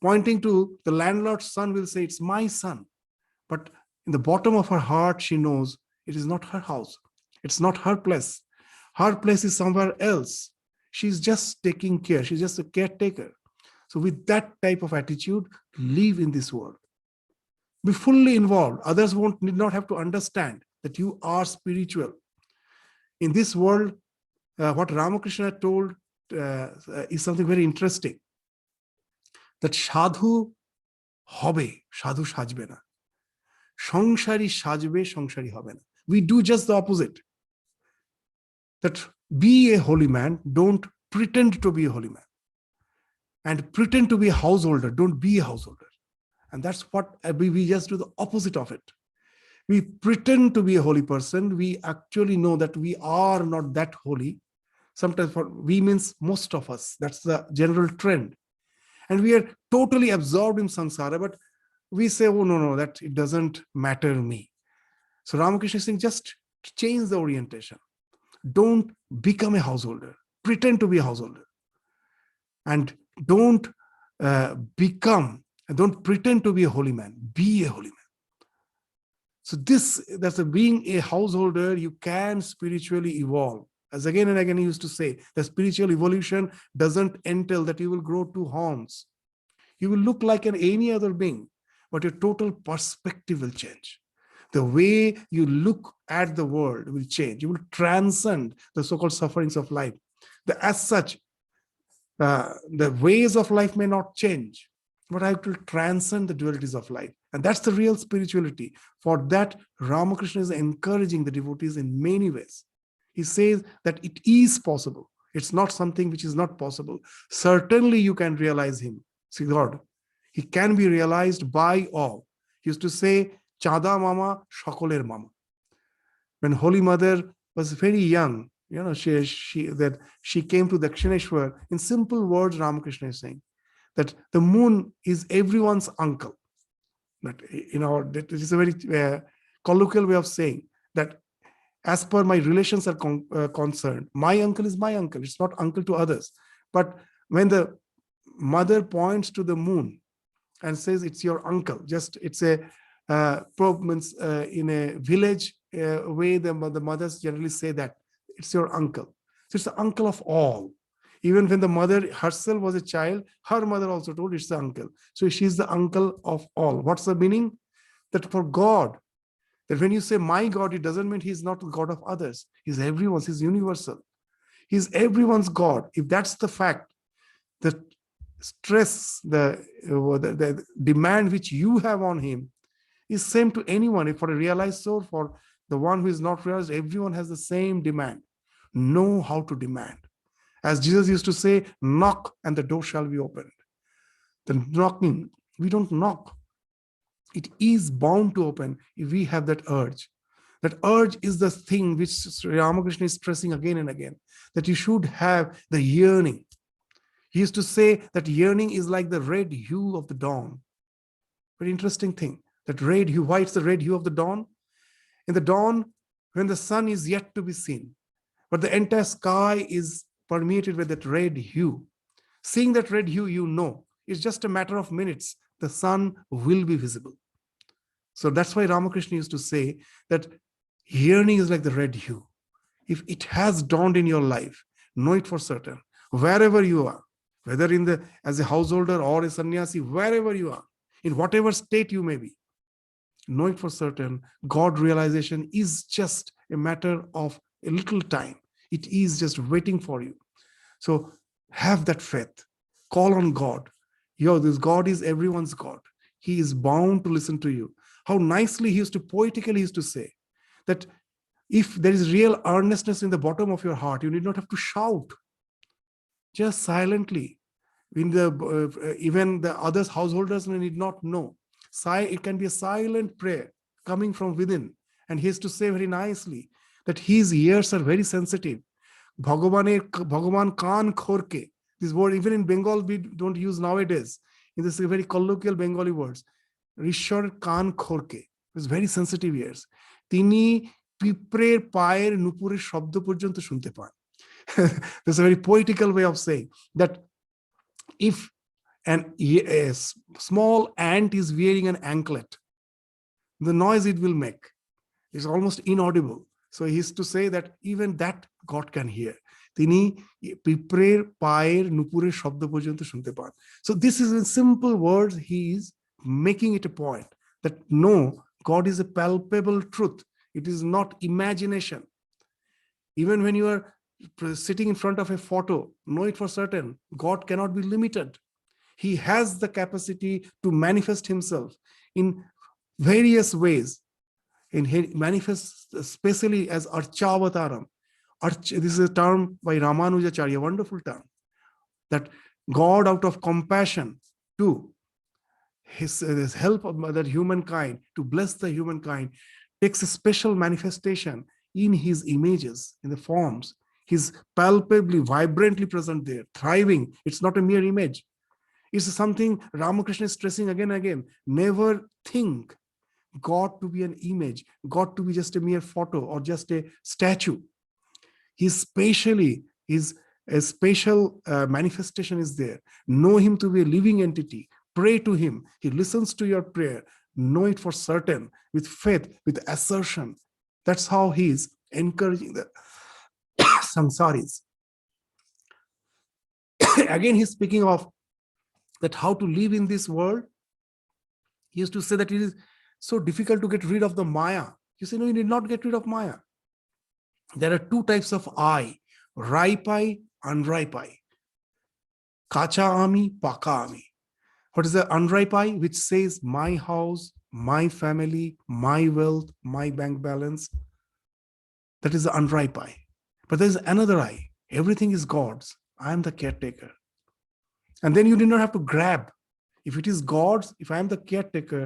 Pointing to the landlord's son will say, it's my son. But in the bottom of her heart, she knows it is not her house. It's not her place. Her place is somewhere else. She's just taking care. She's just a caretaker. So with that type of attitude, live in this world. Be fully involved. Others need not have to understand that you are spiritual. In this world, what Ramakrishna told is something very interesting. That sadhu hobe, sadhu sajbe na. সংসারী সাজবে, সংসারী হবে না. We do just the opposite. That be a holy man, don't pretend to be a holy man. And pretend to be a householder, don't be a householder. And that's what we just do the opposite of it. We pretend to be a holy person. We actually know that we are not that holy. Sometimes for we means most of us. That's the general trend. And we are totally absorbed in samsara, but we say, oh, no, that it doesn't matter me. So Ramakrishna is saying, just change the orientation. Don't become a householder. Pretend to be a householder. And don't pretend to be a holy man. Be a holy man. So that's being a householder, you can spiritually evolve. As again and again he used to say, the spiritual evolution doesn't entail that you will grow two horns. You will look like any other being, but your total perspective will change. The way you look at the world will change. You will transcend the so-called sufferings of life. As such, the ways of life may not change, but I will transcend the dualities of life. And that's the real spirituality. For that, Ramakrishna is encouraging the devotees in many ways. He says that it is possible. It's not something which is not possible. Certainly you can realize him. See God. He can be realized by all. He used to say, Chada mama, shakoler mama. When Holy Mother was very young, she came to Dakshineshwar. In simple words, Ramakrishna is saying that the moon is everyone's uncle. That is a very colloquial way of saying that as per my relations are concerned, my uncle is my uncle. It's not uncle to others. But when the mother points to the moon and says it's your uncle, it's a in a village way, the mothers generally say that it's your uncle. So it's the uncle of all. Even when the mother herself was a child, her mother also told it's the uncle. So she's the uncle of all. What's the meaning? That for God, that when you say my God, it doesn't mean he's not the God of others. He's everyone's, he's universal. He's everyone's God. If that's the fact, the stress, the demand which you have on him is same to anyone. If for a realized soul, for the one who is not realized, everyone has the same demand. Know how to demand. As Jesus used to say, knock and the door shall be opened. The knocking, we don't knock. It is bound to open if we have that urge. That urge is the thing which Sri Ramakrishna is stressing again and again, that you should have the yearning. He used to say that yearning is like the red hue of the dawn. Very interesting thing. That red hue, why it's the red hue of the dawn? In the dawn, when the sun is yet to be seen, but the entire sky is permeated with that red hue. Seeing that red hue, you know, it's just a matter of minutes. The sun will be visible. So that's why Ramakrishna used to say that yearning is like the red hue. If it has dawned in your life, know it for certain. Wherever you are, whether as a householder or a sannyasi, wherever you are, in whatever state you may be, know it for certain, God realization is just a matter of a little time. It is just waiting for you. So have that faith. Call on God. This God is everyone's God. He is bound to listen to you. How nicely he used to, poetically he used to say that if there is real earnestness in the bottom of your heart, you need not have to shout. Just silently. Even the others, householders need not know. It can be a silent prayer coming from within. And he has to say very nicely that his ears are very sensitive. Bhagavan kan khorke. This word, even in Bengal, we don't use nowadays. In this very colloquial Bengali words. Rishwar kan khorke. It's very sensitive ears. তিনি পিঁপড়ের পায়ের নুপুরের শব্দ পর্যন্ত শুনতে পান. There's a very poetical way of saying that if a small ant is wearing an anklet, the noise it will make is almost inaudible. So he is to say that even that God can hear. তিনি পিঁপড়ের পায়ের নুপুরের শব্দ পর্যন্ত শুনতে পান. So this is in simple words, he is making it a point that no, God is a palpable truth. It is not imagination. Even when you are sitting in front of a photo, know it for certain, God cannot be limited. He has the capacity to manifest himself in various ways. And he manifests especially as Archavataram. This is a term by Ramanujacharya, wonderful term, that God out of compassion to his help of that humankind, to bless the humankind, takes a special manifestation in his images, in the forms. He's palpably, vibrantly present there, thriving. It's not a mere image. It's something Ramakrishna is stressing again and again. Never think God to be an image, God to be just a mere photo or just a statue. His spatial manifestation is there. Know him to be a living entity. Pray to him. He listens to your prayer. Know it for certain, with faith, with assertion. That's how he is encouraging the samsaris. Again, he's speaking of that how to live in this world. He used to say that it is so difficult to get rid of the Maya. You say, no, you need not get rid of Maya. There are two types of I, ripe I, unripe I. Kacha ami, paka ami. What is the unripe I? Which says my house, my family, my wealth, my bank balance. That is the unripe I. But there is another I. Everything is God's. I am the caretaker. And then you do not have to grab. If it is God's, if I am the caretaker,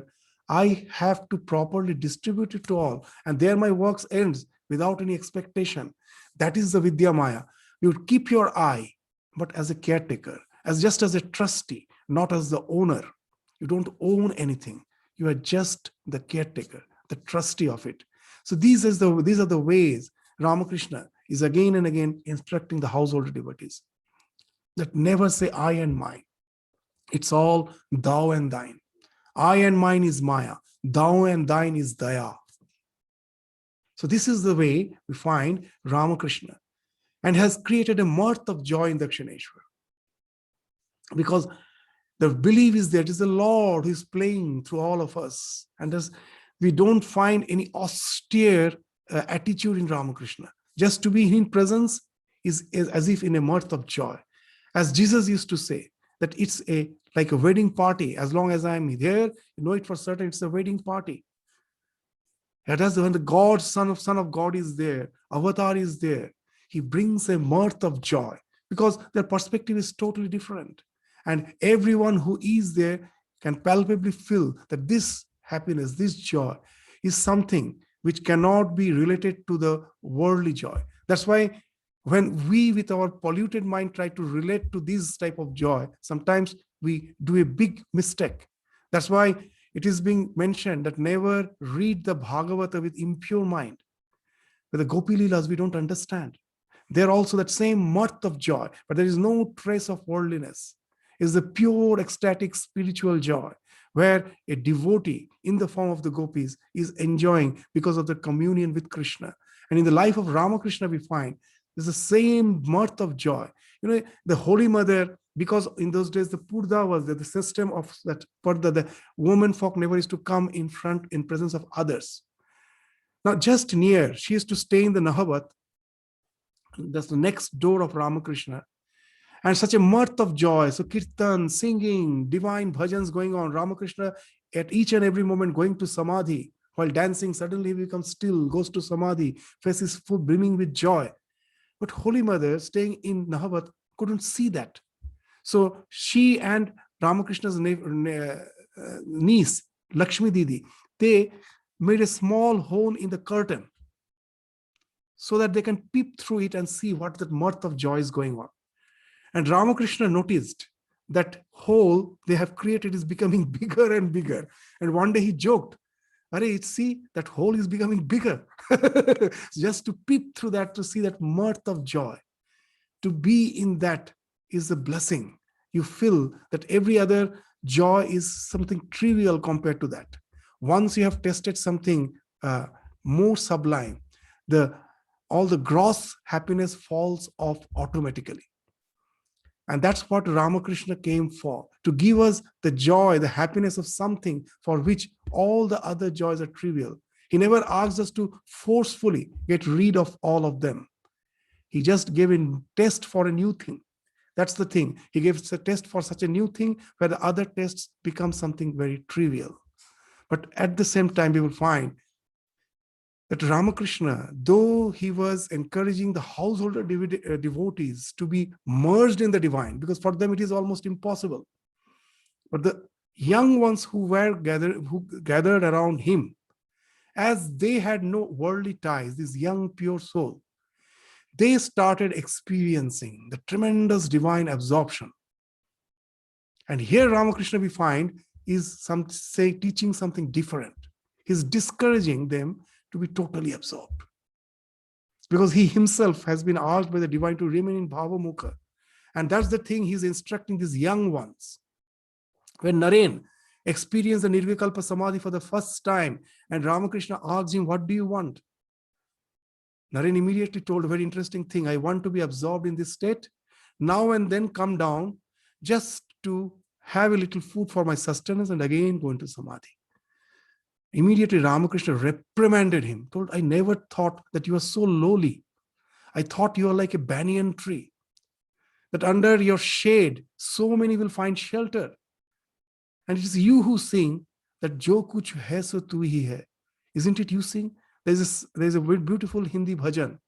I have to properly distribute it to all. And there my works ends without any expectation. That is the Vidya Maya. You keep your eye, but as a caretaker, just as a trustee, not as the owner. You don't own anything. You are just the caretaker, the trustee of it. So these are the ways Ramakrishna is again and again instructing the household devotees. That never say I and mine. It's all thou and thine. I and mine is Maya. Thou and thine is Daya. So this is the way we find Ramakrishna, and has created a mirth of joy in Dakshineshwar. Because the belief is that it is the Lord who is playing through all of us. And we don't find any austere attitude in Ramakrishna. Just to be in presence is as if in a mirth of joy. As Jesus used to say, that it's like a wedding party. As long as I'm there, you know it for certain, it's a wedding party. When the Son of God is there, Avatar is there, he brings a mirth of joy because their perspective is totally different. And everyone who is there can palpably feel that this happiness, this joy is something which cannot be related to the worldly joy. That's why when we, with our polluted mind, try to relate to this type of joy, sometimes we do a big mistake. That's why it is being mentioned that never read the Bhagavata with impure mind. With the Gopi Leelas, we don't understand. They're also that same mirth of joy, but there is no trace of worldliness. It's the pure, ecstatic, spiritual joy, where a devotee in the form of the gopis is enjoying because of the communion with Krishna. And in the life of Ramakrishna, we find there's the same mirth of joy. You know, the Holy Mother, because in those days the purda was there, the system of that purda, the woman folk never used to come in front in presence of others. Now, just near, she used to stay in the Nahabat, that's the next door of Ramakrishna. and such a mirth of joy. So kirtan, singing, divine bhajans going on. Ramakrishna at each and every moment going to samadhi. While dancing, suddenly he becomes still, goes to samadhi, faces full brimming with joy. But Holy Mother, staying in Nahabat, couldn't see that. So she and Ramakrishna's niece, Lakshmi Didi, they made a small hole in the curtain so that they can peep through it and see what that mirth of joy is going on. And Ramakrishna noticed that hole they have created is becoming bigger and bigger. And one day he joked, "Are, see, that hole is becoming bigger." Just to peep through that, to see that mirth of joy. To be in that is a blessing. You feel that every other joy is something trivial compared to that. Once you have tasted something more sublime, all the gross happiness falls off automatically. And that's what Ramakrishna came for, to give us the joy, the happiness of something for which all the other joys are trivial. He never asked us to forcefully get rid of all of them. He just gave a test for a new thing. That's the thing. He gives a test for such a new thing where the other tests become something very trivial. But at the same time, we will find that Ramakrishna, though he was encouraging the householder devotees to be merged in the divine, because for them it is almost impossible. But the young ones who gathered around him, as they had no worldly ties, this young pure soul, they started experiencing the tremendous divine absorption. And here Ramakrishna, we find, is teaching something different. He's discouraging them to be totally absorbed, because he himself has been asked by the divine to remain in bhavamukha. And that's the thing he's instructing these young ones. When Naren experienced the Nirvikalpa Samadhi for the first time, and Ramakrishna asked him, "What do you want?" Naren immediately told a very interesting thing: "I want to be absorbed in this state, now and then come down just to have a little food for my sustenance and again go into Samadhi." Immediately Ramakrishna reprimanded him, told, "I never thought that you are so lowly. I thought you are like a banyan tree, that under your shade so many will find shelter. And it is you who sing that jo kuch hai so tu hi hai." Isn't it you sing? There's a very beautiful Hindi bhajan.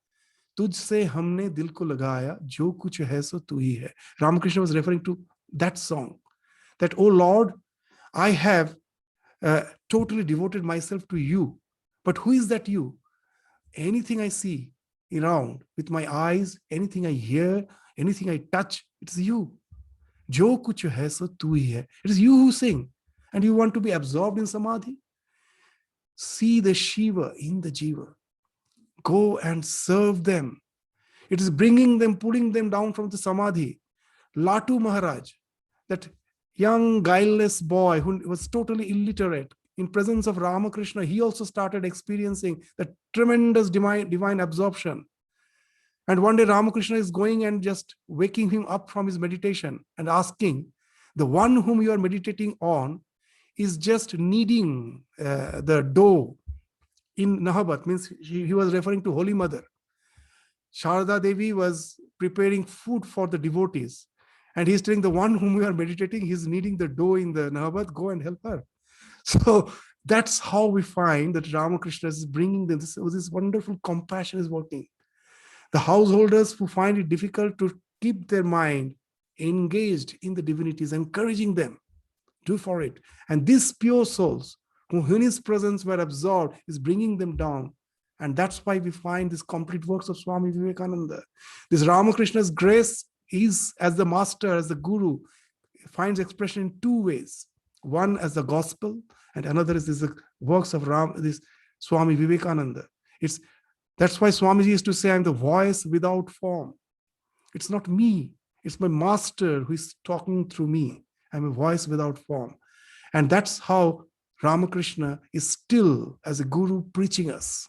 "Tujhse humne dil ko lagaya, jo kuch hai so tu hi hai." Ramakrishna was referring to that song. That, "Oh Lord, I have totally devoted myself to you. But who is that you? Anything I see around with my eyes, anything I hear, anything I touch, it's you. Jo kuch hai so tu hi hai." It is you who sing. And you want to be absorbed in Samadhi? See the Shiva in the Jiva. Go and serve them. It is bringing them, pulling them down from the Samadhi. Latu Maharaj, that young guileless boy who was totally illiterate, in presence of Ramakrishna, he also started experiencing the tremendous divine absorption. And one day Ramakrishna is going and just waking him up from his meditation and asking, "The one whom you are meditating on is just kneading the dough in Nahabat." Means he was referring to Holy Mother. Sharda Devi was preparing food for the devotees. And he's telling the one whom we are meditating, he's kneading the dough in the Nahabat, go and help her. So that's how we find that Ramakrishna is bringing them, this wonderful compassion is working. The householders who find it difficult to keep their mind engaged in the divinities, encouraging them, do for it. And these pure souls, who in his presence were absorbed, is bringing them down. And that's why we find these complete works of Swami Vivekananda. This Ramakrishna's grace is, as the master, as the guru, finds expression in two ways. One as the gospel, and another is the works of this Swami Vivekananda. That's why Swamiji used to say, "I'm the voice without form." It's not me, it's my master who is talking through me. I'm a voice without form. And that's how Ramakrishna is still, as a guru, preaching us.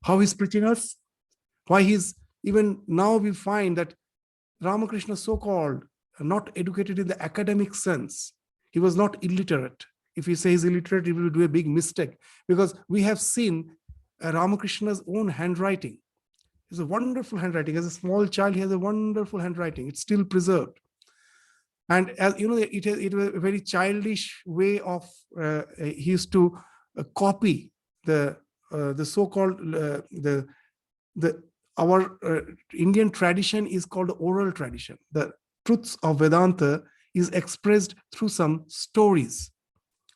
How he's preaching us? Why he's, even now we find that Ramakrishna, so-called not educated in the academic sense, he was not illiterate. If he says illiterate, he will do a big mistake, because we have seen Ramakrishna's own handwriting. It's a wonderful handwriting. As a small child, he has a wonderful handwriting. It's still preserved. And as you know, it was a very childish way of he used to copy the so-called the our Indian tradition is called oral tradition. The truths of Vedanta is expressed through some stories,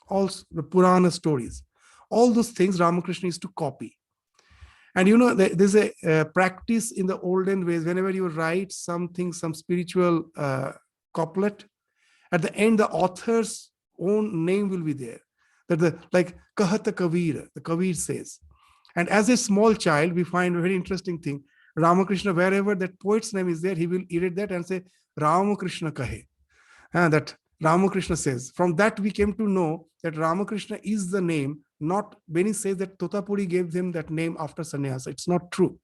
also the Purana stories. All those things Ramakrishna used to copy. And you know, there's a practice in the olden ways. Whenever you write something, some spiritual couplet, at the end, the author's own name will be there. That like Kahata Kavir, the Kavir says. And as a small child, we find a very interesting thing. Ramakrishna, wherever that poet's name is there, he will read that and say, Ramakrishna Kahe. And that Ramakrishna says. From that, we came to know that Ramakrishna is the name. Not many say that Totapuri gave him that name after sannyasa. It's not true.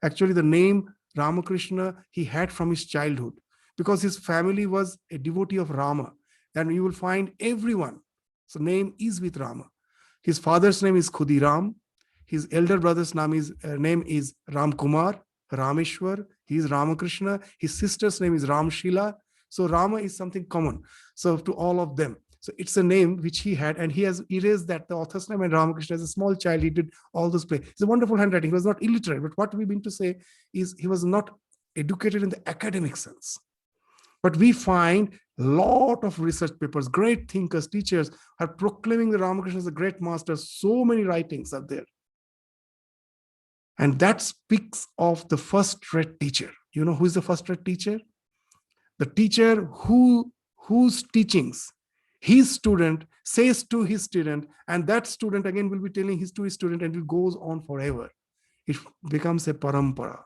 Actually, the name Ramakrishna he had from his childhood, because his family was a devotee of Rama. And you will find everyone. So name is with Rama. His father's name is Khudiram. His elder brother's name is Ram Kumar, Rameshwar. He is Ramakrishna. His sister's name is Ramshila. So Rama is something common. So to all of them. So it's a name which he had, and he has erased that, the author's name, and Ramakrishna. As a small child, he did all those play. It's a wonderful handwriting. He was not illiterate, but what we mean to say is he was not educated in the academic sense. But we find a lot of research papers, great thinkers, teachers are proclaiming the Ramakrishna as a great master. So many writings are there. And that speaks of the first-rate teacher. You know who is the first-rate teacher? The teacher whose teachings his student says to his student, and that student again will be telling to his student, and it goes on forever. It becomes a parampara.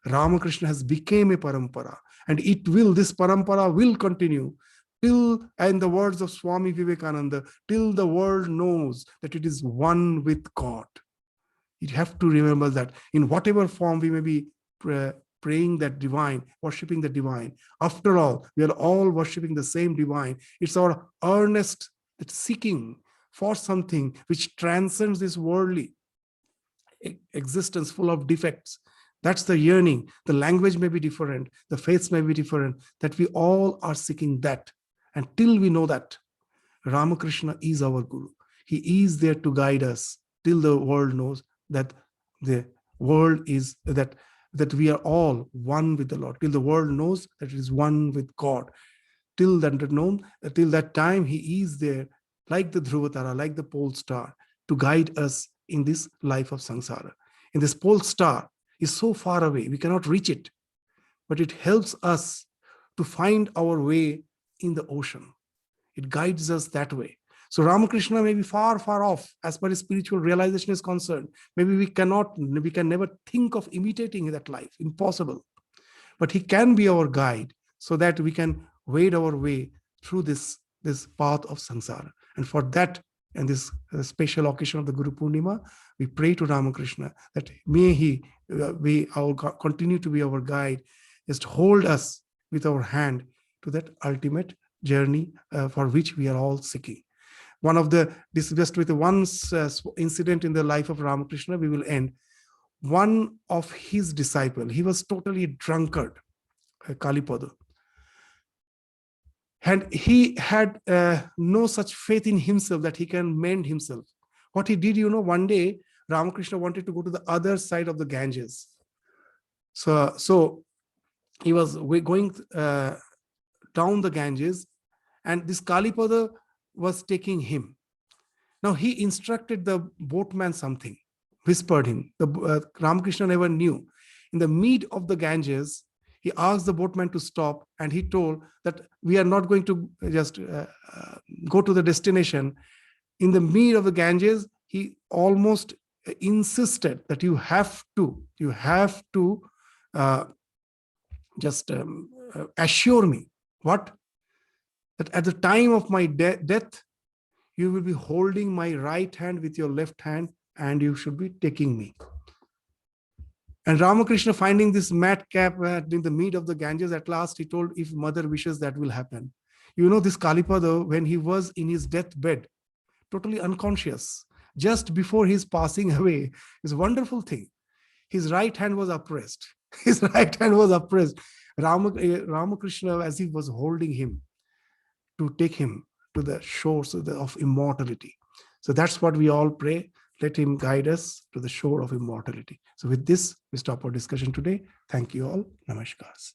Ramakrishna has become a parampara, and this parampara will continue till, in the words of Swami Vivekananda, till the world knows that it is one with God. You have to remember that in whatever form we may be praying that divine, worshipping the divine, after all, we are all worshipping the same divine. It's our earnest seeking for something which transcends this worldly existence full of defects. That's the yearning. The language may be different, the faiths may be different, that we all are seeking that. And till we know that, Ramakrishna is our Guru. He is there to guide us till the world knows that the world is that we are all one with the Lord, till the world knows that it is one with God. Till that time, he is there like the Dhruvatara, like the pole star, to guide us in this life of samsara. And this pole star is so far away, we cannot reach it, but it helps us to find our way in the ocean. It guides us that way. So Ramakrishna may be far, far off as far as spiritual realization is concerned. Maybe we can never think of imitating that life, impossible. But he can be our guide so that we can wade our way through this path of samsara. And for that, and this special occasion of the Guru Purnima, we pray to Ramakrishna that may he continue to be our guide, just hold us with our hand to that ultimate journey for which we are all seeking. Just with one incident in the life of Ramakrishna, we will end. One of his disciples, he was totally drunkard, Kalipada. And he had no such faith in himself that he can mend himself. What he did, one day, Ramakrishna wanted to go to the other side of the Ganges. So he was going down the Ganges, and this Kalipada was taking him. Now he instructed the boatman something, whispered him. Ramakrishna never knew. In the mid of the Ganges, he asked the boatman to stop, and he told that we are not going to just go to the destination. In the mid of the Ganges, he almost insisted that you have to assure me what? That at the time of my death, you will be holding my right hand with your left hand, and you should be taking me. And Ramakrishna, finding this madcap in the mid of the Ganges, at last he told, if mother wishes, that will happen. This Kalipada, when he was in his deathbed, totally unconscious, just before his passing away, is a wonderful thing. his right hand was oppressed. His right hand was oppressed. Ramakrishna, as he was holding him to take him to the shores of immortality. So that's what we all pray. Let him guide us to the shore of immortality. So with this, we stop our discussion today. Thank you all. Namaskars.